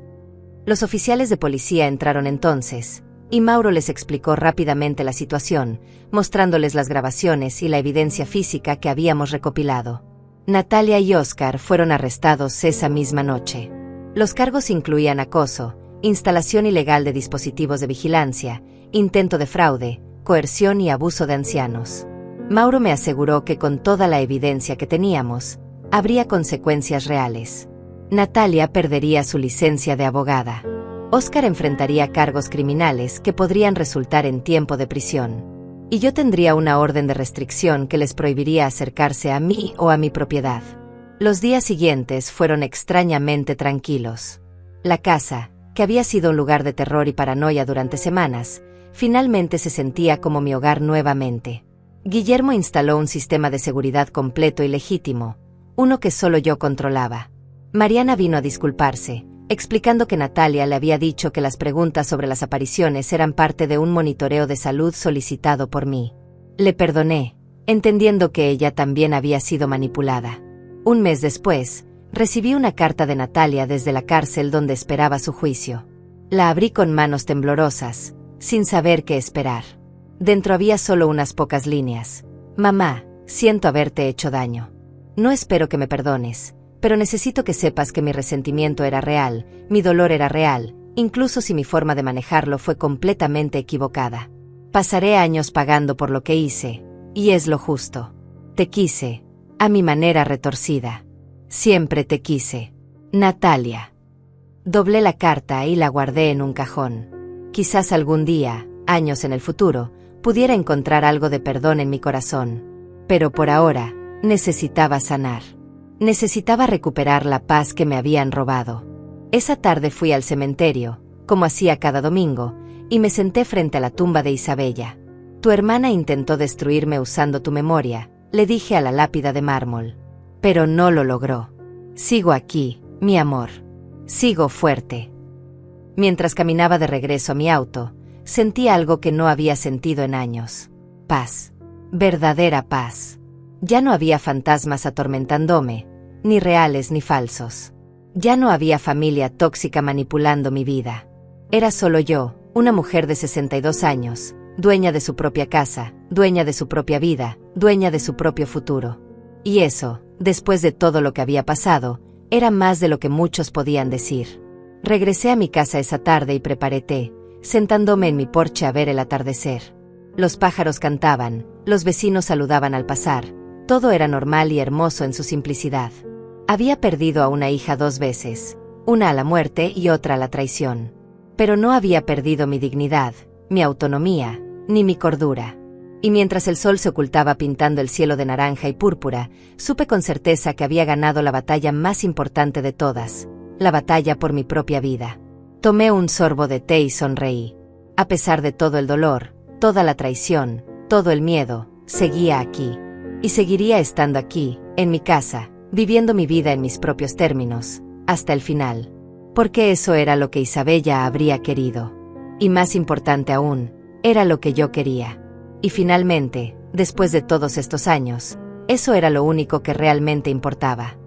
A: Los oficiales de policía entraron entonces, y Mauro les explicó rápidamente la situación, mostrándoles las grabaciones y la evidencia física que habíamos recopilado. Natalia y Oscar fueron arrestados esa misma noche. Los cargos incluían acoso, instalación ilegal de dispositivos de vigilancia, intento de fraude, coerción y abuso de ancianos. Mauro me aseguró que con toda la evidencia que teníamos, habría consecuencias reales. Natalia perdería su licencia de abogada. Oscar enfrentaría cargos criminales que podrían resultar en tiempo de prisión. Y yo tendría una orden de restricción que les prohibiría acercarse a mí o a mi propiedad. Los días siguientes fueron extrañamente tranquilos. La casa, que había sido un lugar de terror y paranoia durante semanas, finalmente se sentía como mi hogar nuevamente. Guillermo instaló un sistema de seguridad completo y legítimo, uno que solo yo controlaba. Mariana vino a disculparse, explicando que Natalia le había dicho que las preguntas sobre las apariciones eran parte de un monitoreo de salud solicitado por mí. Le perdoné, entendiendo que ella también había sido manipulada. Un mes después, recibí una carta de Natalia desde la cárcel donde esperaba su juicio. La abrí con manos temblorosas, sin saber qué esperar. Dentro había solo unas pocas líneas. Mamá, siento haberte hecho daño. No espero que me perdones, pero necesito que sepas que mi resentimiento era real, mi dolor era real, incluso si mi forma de manejarlo fue completamente equivocada. Pasaré años pagando por lo que hice, y es lo justo. Te quise, a mi manera retorcida. Siempre te quise. Natalia. Doblé la carta y la guardé en un cajón. Quizás algún día, años en el futuro, pudiera encontrar algo de perdón en mi corazón. Pero por ahora, necesitaba sanar. Necesitaba recuperar la paz que me habían robado. Esa tarde fui al cementerio, como hacía cada domingo, y me senté frente a la tumba de Isabella. Tu hermana intentó destruirme usando tu memoria, le dije a la lápida de mármol. Pero no lo logró. Sigo aquí, mi amor. Sigo fuerte. Mientras caminaba de regreso a mi auto, sentí algo que no había sentido en años. Paz. Verdadera paz. Ya no había fantasmas atormentándome, ni reales ni falsos. Ya no había familia tóxica manipulando mi vida. Era solo yo, una mujer de 62 años, dueña de su propia casa, dueña de su propia vida, dueña de su propio futuro. Y eso, después de todo lo que había pasado, era más de lo que muchos podían decir. Regresé a mi casa esa tarde y preparé té, sentándome en mi porche a ver el atardecer. Los pájaros cantaban, los vecinos saludaban al pasar. Todo era normal y hermoso en su simplicidad. Había perdido a una hija 2 veces, una a la muerte y otra a la traición. Pero no había perdido mi dignidad, mi autonomía, ni mi cordura. Y mientras el sol se ocultaba pintando el cielo de naranja y púrpura, supe con certeza que había ganado la batalla más importante de todas, la batalla por mi propia vida. Tomé un sorbo de té y sonreí. A pesar de todo el dolor, toda la traición, todo el miedo, seguía aquí. Y seguiría estando aquí, en mi casa, viviendo mi vida en mis propios términos, hasta el final. Porque eso era lo que Isabella habría querido. Y más importante aún, era lo que yo quería. Y finalmente, después de todos estos años, eso era lo único que realmente importaba.